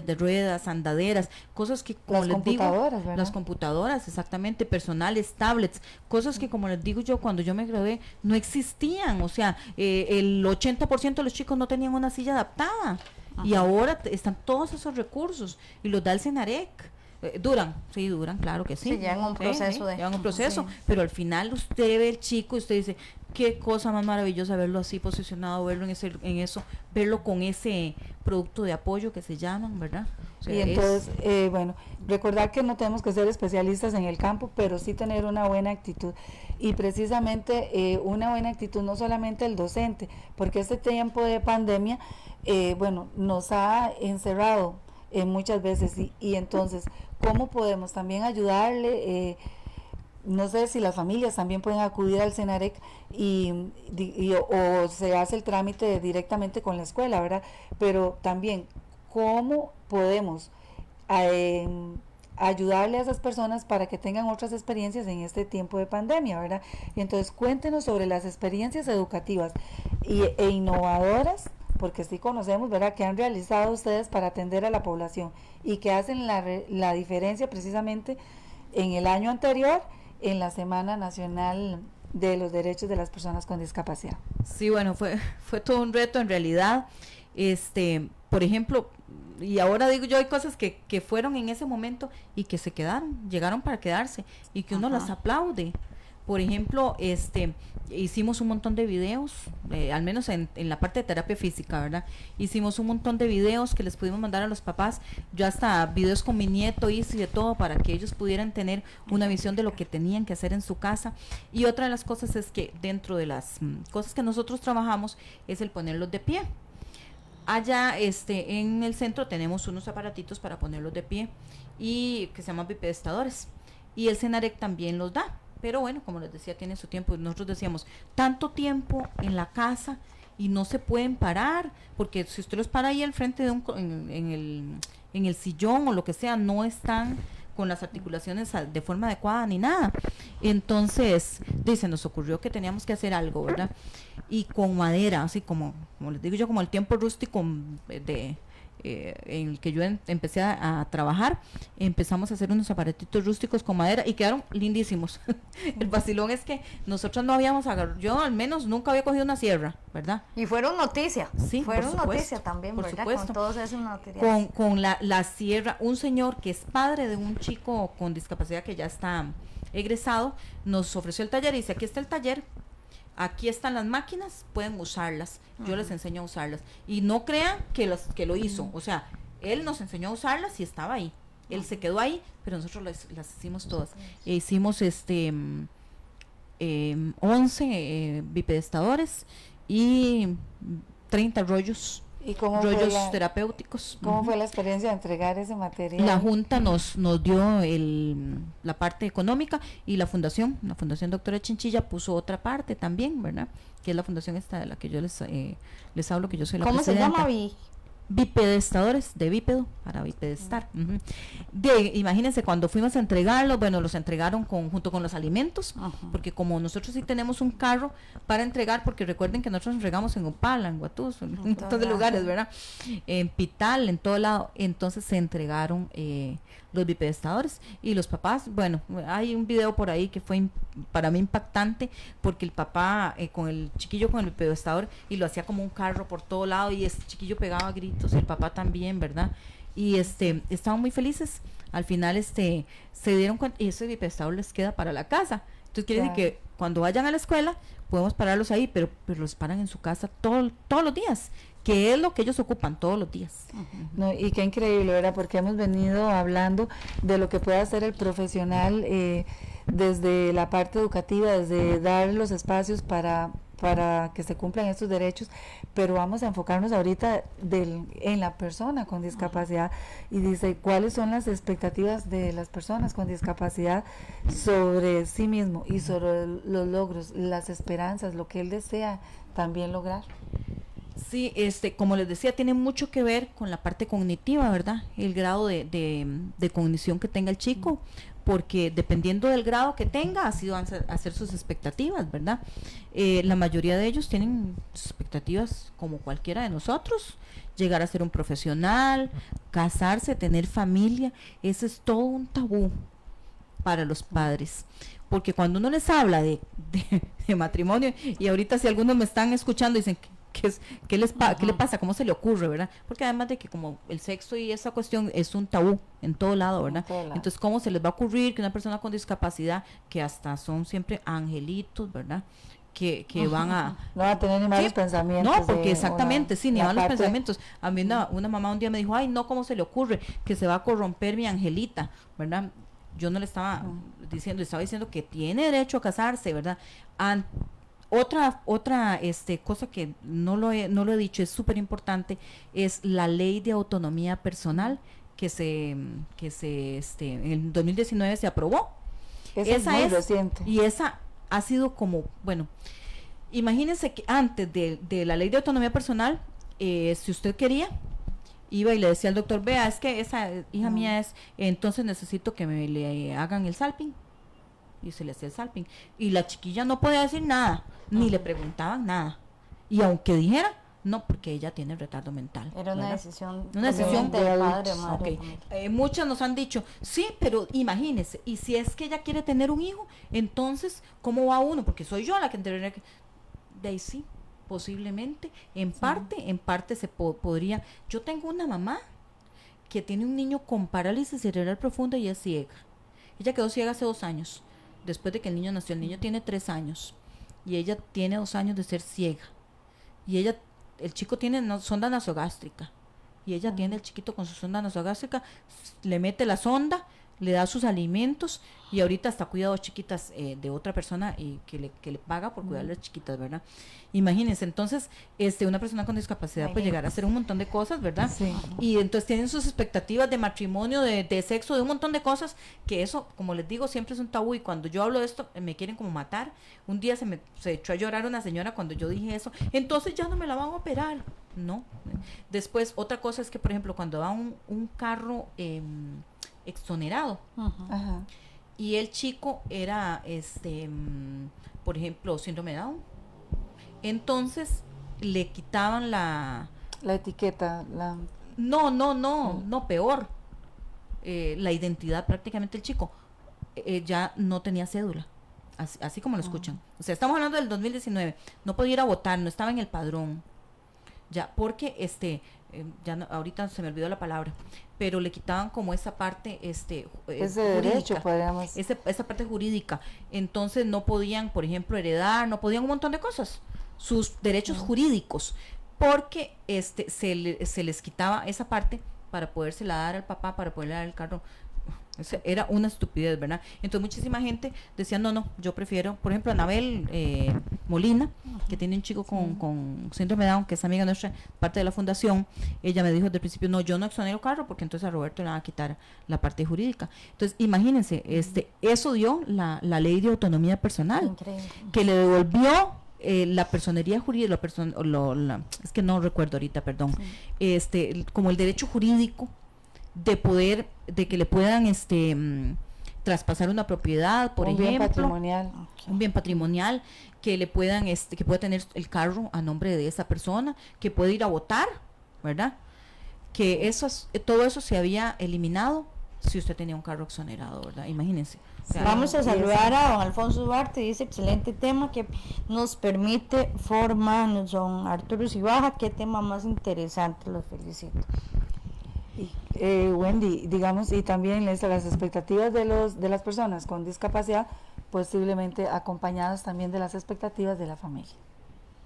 de ruedas, andaderas, cosas que, como les digo, ¿verdad? Las computadoras, exactamente, personales, tablets, cosas que, como les digo yo, cuando yo me gradué, no existían, o sea, el 80% de los chicos no tenían una silla adaptada, y ahora están todos esos recursos, y los da el CENAREC. Duran, claro que sí. Sí, llevan un proceso llevan un proceso, pero al final usted ve el chico y usted dice, qué cosa más maravillosa verlo así posicionado, verlo en eso, verlo con ese producto de apoyo que se llaman, ¿verdad? O sea, y entonces, bueno, recordar que no tenemos que ser especialistas en el campo, pero sí tener una buena actitud, y precisamente una buena actitud no solamente el docente, porque este tiempo de pandemia, bueno, nos ha encerrado muchas veces, y entonces, ¿cómo podemos también ayudarle? No sé si las familias también pueden acudir al CENAREC o se hace el trámite directamente con la escuela, ¿verdad? Pero también, ¿cómo podemos ayudarle a esas personas para que tengan otras experiencias en este tiempo de pandemia, ¿verdad? Y entonces, cuéntenos sobre las experiencias educativas e innovadoras, porque sí conocemos, ¿verdad?, que han realizado ustedes para atender a la población y que hacen la diferencia precisamente en el año anterior, en la Semana Nacional de los Derechos de las Personas con Discapacidad. Sí, bueno, fue todo un reto en realidad. Por ejemplo, y ahora digo yo, hay cosas que fueron en ese momento y que llegaron para quedarse, y que uno las aplaude. Por ejemplo, hicimos un montón de videos, al menos en la parte de terapia física, ¿verdad? Hicimos un montón de videos que les pudimos mandar a los papás. Yo hasta videos con mi nieto hice, y de todo, para que ellos pudieran tener una visión de lo que tenían que hacer en su casa. Y otra de las cosas es que dentro de las cosas que nosotros trabajamos es el ponerlos de pie. Allá en el centro tenemos unos aparatitos para ponerlos de pie, y que se llaman bipedestadores, y el CENAREC también los da. Pero bueno, como les decía, tiene su tiempo. Nosotros decíamos, tanto tiempo en la casa y no se pueden parar, porque si usted los para ahí al frente de en el sillón o lo que sea, no están con las articulaciones de forma adecuada ni nada. Entonces, nos ocurrió que teníamos que hacer algo, ¿verdad? Y con madera, así como les digo yo, como el tiempo rústico en el que yo empecé a trabajar, empezamos a hacer unos aparatitos rústicos con madera y quedaron lindísimos. El vacilón es que nosotros no habíamos agarrado, yo al menos nunca había cogido una sierra, ¿verdad? Y fueron noticia. Sí, fueron por supuesto, noticia también, por ¿verdad? supuesto. Con todos esos materiales. Con la sierra, un señor que es padre de un chico con discapacidad que ya está egresado, nos ofreció el taller y dice, aquí está el taller, aquí están las máquinas, pueden usarlas, yo les enseño a usarlas. Y no crean que lo hizo, o sea, él nos enseñó a usarlas y estaba ahí. Él se quedó ahí, pero nosotros las hicimos todas. Hicimos 11 bipedestadores y 30 rollos. ¿Y cómo rollos fue terapéuticos. ¿Cómo fue la experiencia de entregar ese material? La Junta nos dio la parte económica y la Fundación Doctora Chinchilla puso otra parte también, ¿verdad? Que es la fundación esta de la que yo les hablo, que yo soy la presidenta. ¿Cómo se llama? Bipedestadores, de bípedo para bipedestar. Imagínense, cuando fuimos a entregarlos, bueno, los entregaron junto con los alimentos, porque como nosotros sí tenemos un carro para entregar, porque recuerden que nosotros entregamos en Opala, en Guatuso, en un montón de lugares, ¿verdad? En Pital, en todo lado, entonces se entregaron los bipedestadores y los papás. Bueno, hay un video por ahí que fue para mí impactante, porque el papá con el chiquillo con el bipedestador y lo hacía como un carro por todo lado y ese chiquillo pegaba gritos, el papá también, ¿verdad? Y estaban muy felices. Al final se dieron cuenta y ese bipedestador les queda para la casa. Entonces quiere decir que cuando vayan a la escuela podemos pararlos ahí, pero los paran en su casa todos los días, que es lo que ellos ocupan todos los días. No, y qué increíble, ¿verdad? Porque hemos venido hablando de lo que puede hacer el profesional desde la parte educativa, desde dar los espacios para que se cumplan estos derechos, pero vamos a enfocarnos ahorita en la persona con discapacidad. Y dice, ¿cuáles son las expectativas de las personas con discapacidad sobre sí mismo y sobre los logros, las esperanzas, lo que él desea también lograr? Sí, como les decía, tiene mucho que ver con la parte cognitiva, ¿verdad? El grado de cognición que tenga el chico, porque dependiendo del grado que tenga, así van a hacer sus expectativas, ¿verdad? La mayoría de ellos tienen expectativas como cualquiera de nosotros, llegar a ser un profesional, casarse, tener familia. Ese es todo un tabú para los padres, porque cuando uno les habla de matrimonio, y ahorita si algunos me están escuchando dicen ¿qué le pasa? ¿Cómo se le ocurre, verdad? Porque además de que como el sexo y esa cuestión es un tabú en todo lado, ¿verdad? Entonces, ¿cómo se les va a ocurrir que una persona con discapacidad, que hasta son siempre angelitos, ¿verdad? Que van a... No va a tener ni malos pensamientos. No, porque exactamente, ni malos pensamientos. A mí una mamá un día me dijo, ay, no, ¿cómo se le ocurre que se va a corromper mi angelita, ¿verdad? Yo no le estaba diciendo, le estaba diciendo que tiene derecho a casarse, ¿verdad? Otra cosa que no lo he dicho, es súper importante, es la ley de autonomía personal que en el 2019 se aprobó. Esa es muy reciente. Y esa ha sido como, bueno, imagínense que antes de la ley de autonomía personal, si usted quería, iba y le decía al doctor, vea, es que esa hija mía es, entonces necesito que le hagan el salping. Y se le hacía el salping. Y la chiquilla no podía decir nada, ni le preguntaban nada. Y aunque dijera, no, porque ella tiene retardo mental. Era una decisión de padre, madre. Muchas nos han dicho, sí, pero imagínese, y si es que ella quiere tener un hijo, entonces, ¿cómo va uno? Porque soy yo la que tendría que... De ahí sí, posiblemente, en parte se podría... Yo tengo una mamá que tiene un niño con parálisis cerebral profunda y es ciega. Ella quedó ciega hace 2 años. Después de que el niño nació, el niño tiene 3 años y ella tiene 2 años de ser ciega, y el chico tiene sonda nasogástrica y ella tiene el chiquito con su sonda nasogástrica, le mete la sonda, le da sus alimentos y ahorita está cuidado chiquitas de otra persona y que le paga por cuidar a las chiquitas, ¿verdad? Imagínense, entonces una persona con discapacidad puede llegar a hacer un montón de cosas, ¿verdad? Sí. Y entonces tienen sus expectativas de matrimonio, de sexo, de un montón de cosas, que eso, como les digo, siempre es un tabú, y cuando yo hablo de esto me quieren como matar. Un día se echó a llorar una señora cuando yo dije eso, entonces ya no me la van a operar. No. Después, otra cosa es que, por ejemplo, cuando va un carro exonerado, y el chico era por ejemplo, síndrome de Down, entonces le quitaban la etiqueta, No, peor. La identidad prácticamente del chico ya no tenía cédula, así como lo escuchan. O sea, estamos hablando del 2019, no podía ir a votar, no estaba en el padrón, ya, porque ya no, ahorita se me olvidó la palabra, pero le quitaban como esa parte ese jurídica, derecho, podríamos. esa parte jurídica. Entonces no podían, por ejemplo, heredar, no podían un montón de cosas, sus derechos jurídicos, porque se les quitaba esa parte para podérsela dar al papá, para poderle dar el carro. Era una estupidez, ¿verdad? Entonces muchísima gente decía, no, yo prefiero, por ejemplo, Anabel Molina, que tiene un chico con síndrome de Down, que es amiga nuestra, parte de la fundación. Ella me dijo desde el principio, no, yo no exonero carro, porque entonces a Roberto le van a quitar la parte jurídica. Entonces, imagínense, eso dio la ley de autonomía personal. Increíble. Que le devolvió la personería jurídica, es que no recuerdo ahorita, perdón, como el derecho jurídico de poder, de que le puedan traspasar una propiedad, por ejemplo, un bien patrimonial, que le puedan, que pueda tener el carro a nombre de esa persona, que puede ir a votar, ¿verdad? Que todo eso se había eliminado si usted tenía un carro exonerado, ¿verdad? Imagínense. Sí, vamos a saludar a don Alfonso Duarte, dice excelente tema que nos permite formarnos. Don Arturo Cibaja, qué tema más interesante, los felicito. Wendy, digamos, y también las expectativas de las personas con discapacidad, posiblemente acompañadas también de las expectativas de la familia.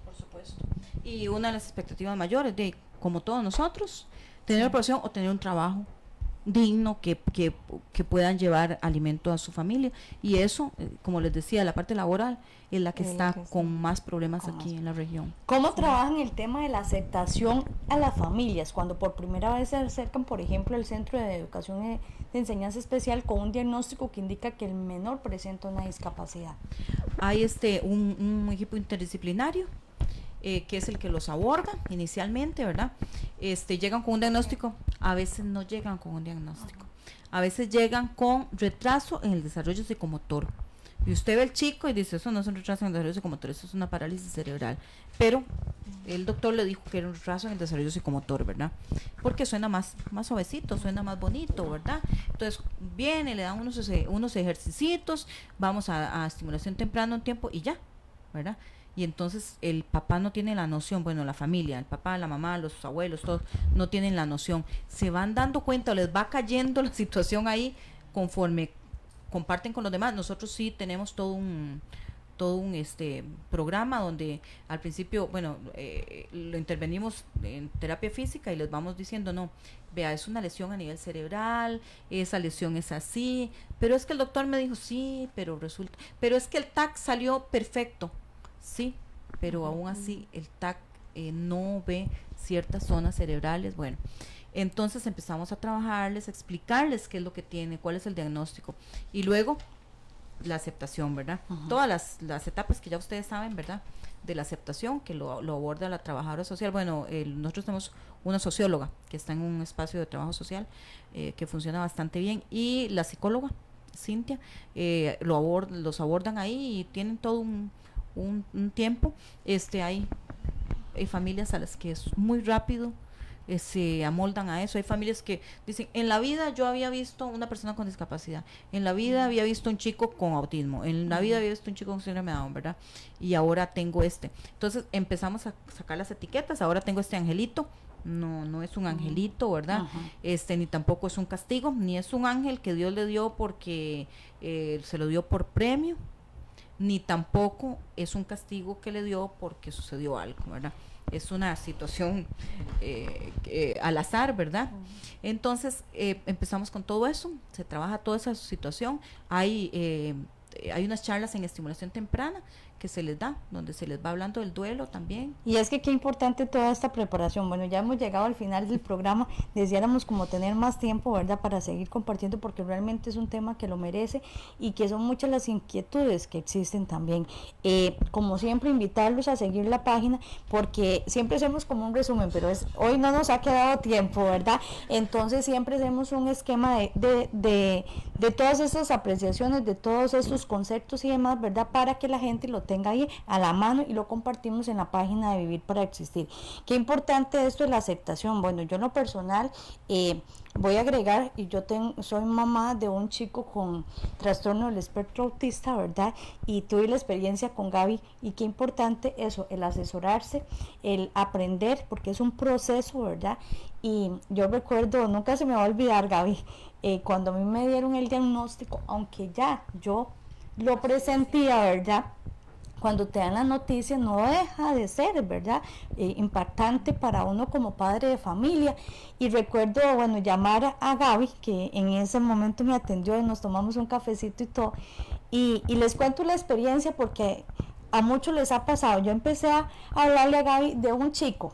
Por supuesto. Y una de las expectativas mayores de, como todos nosotros, tener una profesión o tener un trabajo digno que puedan llevar alimento a su familia, y eso, como les decía, la parte laboral es la que está con más problemas aquí en la región. ¿Cómo trabajan el tema de la aceptación a las familias cuando por primera vez se acercan, por ejemplo, al Centro de Educación de Enseñanza Especial con un diagnóstico que indica que el menor presenta una discapacidad? Hay un equipo interdisciplinario que es el que los aborda inicialmente, ¿verdad? Llegan con un diagnóstico, a veces no llegan con un diagnóstico, a veces llegan con retraso en el desarrollo psicomotor, y usted ve el chico y dice, eso no es un retraso en el desarrollo psicomotor, eso es una parálisis cerebral, pero el doctor le dijo que era un retraso en el desarrollo psicomotor, ¿verdad? Porque suena más suavecito, suena más bonito, ¿verdad? Entonces viene, le dan unos ejercicios, vamos a estimulación temprana un tiempo y ya, ¿verdad? Y entonces el papá no tiene la noción, bueno, la familia, el papá, la mamá, los abuelos, todos no tienen la noción. Se van dando cuenta, les va cayendo la situación ahí conforme comparten con los demás. Nosotros sí tenemos todo un programa donde al principio, bueno, lo intervenimos en terapia física y les vamos diciendo, no, vea, es una lesión a nivel cerebral, esa lesión es así, pero es que el doctor me dijo, sí, pero es que el TAC salió perfecto. Sí, pero aún así el TAC no ve ciertas zonas cerebrales. Bueno, entonces empezamos a trabajarles, a explicarles qué es lo que tiene, cuál es el diagnóstico, y luego la aceptación, ¿verdad? Todas las etapas que ya ustedes saben, ¿verdad? De la aceptación, que lo aborda la trabajadora social. Bueno, nosotros tenemos una socióloga que está en un espacio de trabajo social que funciona bastante bien, y la psicóloga, Cintia, los abordan ahí y tienen todo un tiempo. Hay familias a las que es muy rápido, se amoldan a eso. Hay familias que dicen, en la vida yo había visto una persona con discapacidad, en la vida había visto un chico con autismo, en la vida había visto un chico con síndrome de Down, ¿verdad? Y ahora tengo entonces empezamos a sacar las etiquetas. Ahora tengo este angelito, no es un angelito, ¿verdad? Ni tampoco es un castigo, ni es un ángel que Dios le dio porque se lo dio por premio, ni tampoco es un castigo que le dio porque sucedió algo, ¿verdad? Es una situación al azar, ¿verdad? Entonces empezamos con todo eso, se trabaja toda esa situación. Hay unas charlas en estimulación temprana que se les da, donde se les va hablando del duelo también. Y es que qué importante toda esta preparación. Bueno, ya hemos llegado al final del programa, deseáramos como tener más tiempo, ¿verdad?, para seguir compartiendo, porque realmente es un tema que lo merece y que son muchas las inquietudes que existen también. Como siempre, invitarlos a seguir la página, porque siempre hacemos como un resumen, pero hoy no nos ha quedado tiempo, ¿verdad? Entonces siempre hacemos un esquema de todas estas apreciaciones, de todos estos conceptos y demás, ¿verdad?, para que la gente lo tenga ahí a la mano y lo compartimos en la página de Vivir para Existir. Qué importante esto es la aceptación. Bueno, yo en lo personal voy a agregar, y yo soy mamá de un chico con trastorno del espectro autista, ¿verdad? Y tuve la experiencia con Gaby, y qué importante eso, el asesorarse, el aprender, porque es un proceso, ¿verdad? Y yo recuerdo, nunca se me va a olvidar, Gaby, cuando a mí me dieron el diagnóstico, aunque ya yo lo presentía, ¿verdad? Cuando te dan la noticia no deja de ser, ¿verdad? Impactante para uno como padre de familia. Y recuerdo, bueno, llamar a Gaby, que en ese momento me atendió y nos tomamos un cafecito y todo. Y les cuento la experiencia porque a muchos les ha pasado. Yo empecé a hablarle a Gaby de un chico.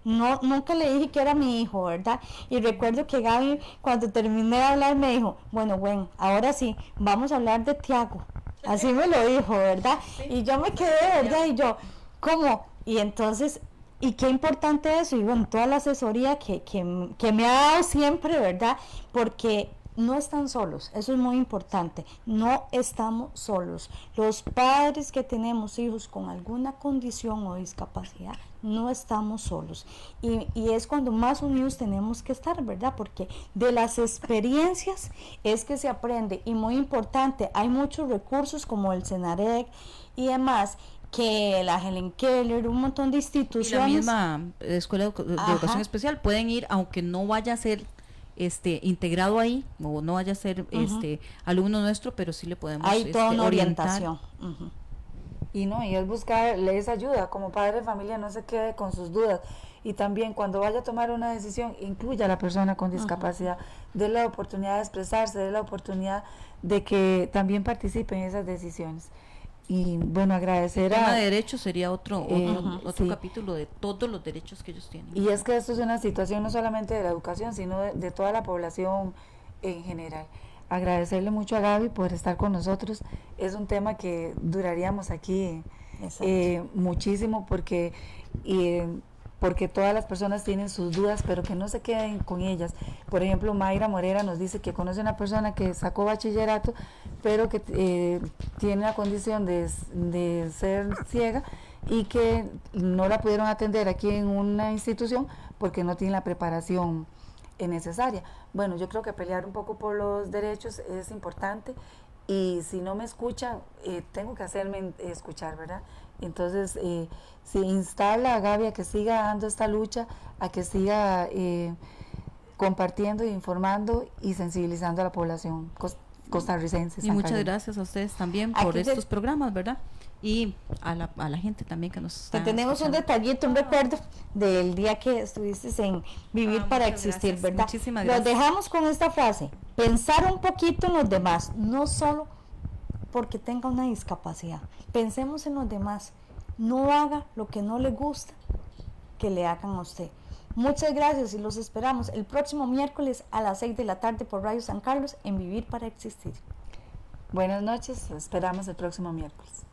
No, nunca le dije que era mi hijo, ¿verdad? Y recuerdo que Gaby, cuando terminé de hablar, me dijo, bueno, ahora sí, vamos a hablar de Tiago. Así me lo dijo, ¿verdad? Sí. Y yo me quedé, ¿verdad? Y yo, ¿cómo? Y entonces, y qué importante eso, y bueno, toda la asesoría que me ha dado siempre, ¿verdad? Porque no están solos, eso es muy importante, no estamos solos. Los padres que tenemos hijos con alguna condición o discapacidad, no estamos solos. Y es cuando más unidos tenemos que estar, ¿verdad? Porque de las experiencias es que se aprende, y muy importante, hay muchos recursos como el Senarec y demás, que la Helen Keller, un montón de instituciones. Y la misma escuela de educación especial pueden ir, aunque no vaya a ser integrado ahí, o no vaya a ser alumno nuestro, pero sí le podemos hay toda una orientar. orientación. Y es buscarles ayuda, como padre de familia no se quede con sus dudas, y también cuando vaya a tomar una decisión, incluya a la persona con discapacidad, dé la oportunidad de expresarse, dé la oportunidad de que también participe en esas decisiones. Y bueno, agradecer el tema de derechos sería otro sí, capítulo de todos los derechos que ellos tienen. Y es que esto es una situación no solamente de la educación, sino de toda la población en general. Agradecerle mucho a Gaby por estar con nosotros. Es un tema que duraríamos aquí muchísimo, porque todas las personas tienen sus dudas, pero que no se queden con ellas. Por ejemplo, Mayra Morera nos dice que conoce una persona que sacó bachillerato, pero que tiene la condición de ser ciega, y que no la pudieron atender aquí en una institución porque no tiene la preparación necesaria. Bueno, yo creo que pelear un poco por los derechos es importante, y si no me escuchan, tengo que hacerme escuchar, ¿verdad? Entonces, se instala a Gaby a que siga dando esta lucha, a que siga compartiendo, informando y sensibilizando a la población costarricense. Y muchas gracias a ustedes también por estos programas, ¿verdad? Y a la gente también que nos está tenemos escuchando. Un detallito, un recuerdo del día que estuviste en Vivir para Existir, gracias. ¿verdad? Muchísimas gracias. Los dejamos con esta frase: pensar un poquito en los demás, no solo porque tenga una discapacidad. Pensemos en los demás, no haga lo que no le gusta que le hagan a usted. Muchas gracias, y los esperamos el próximo miércoles a las 6 de la tarde por Radio San Carlos en Vivir para Existir. Buenas noches, esperamos el próximo miércoles.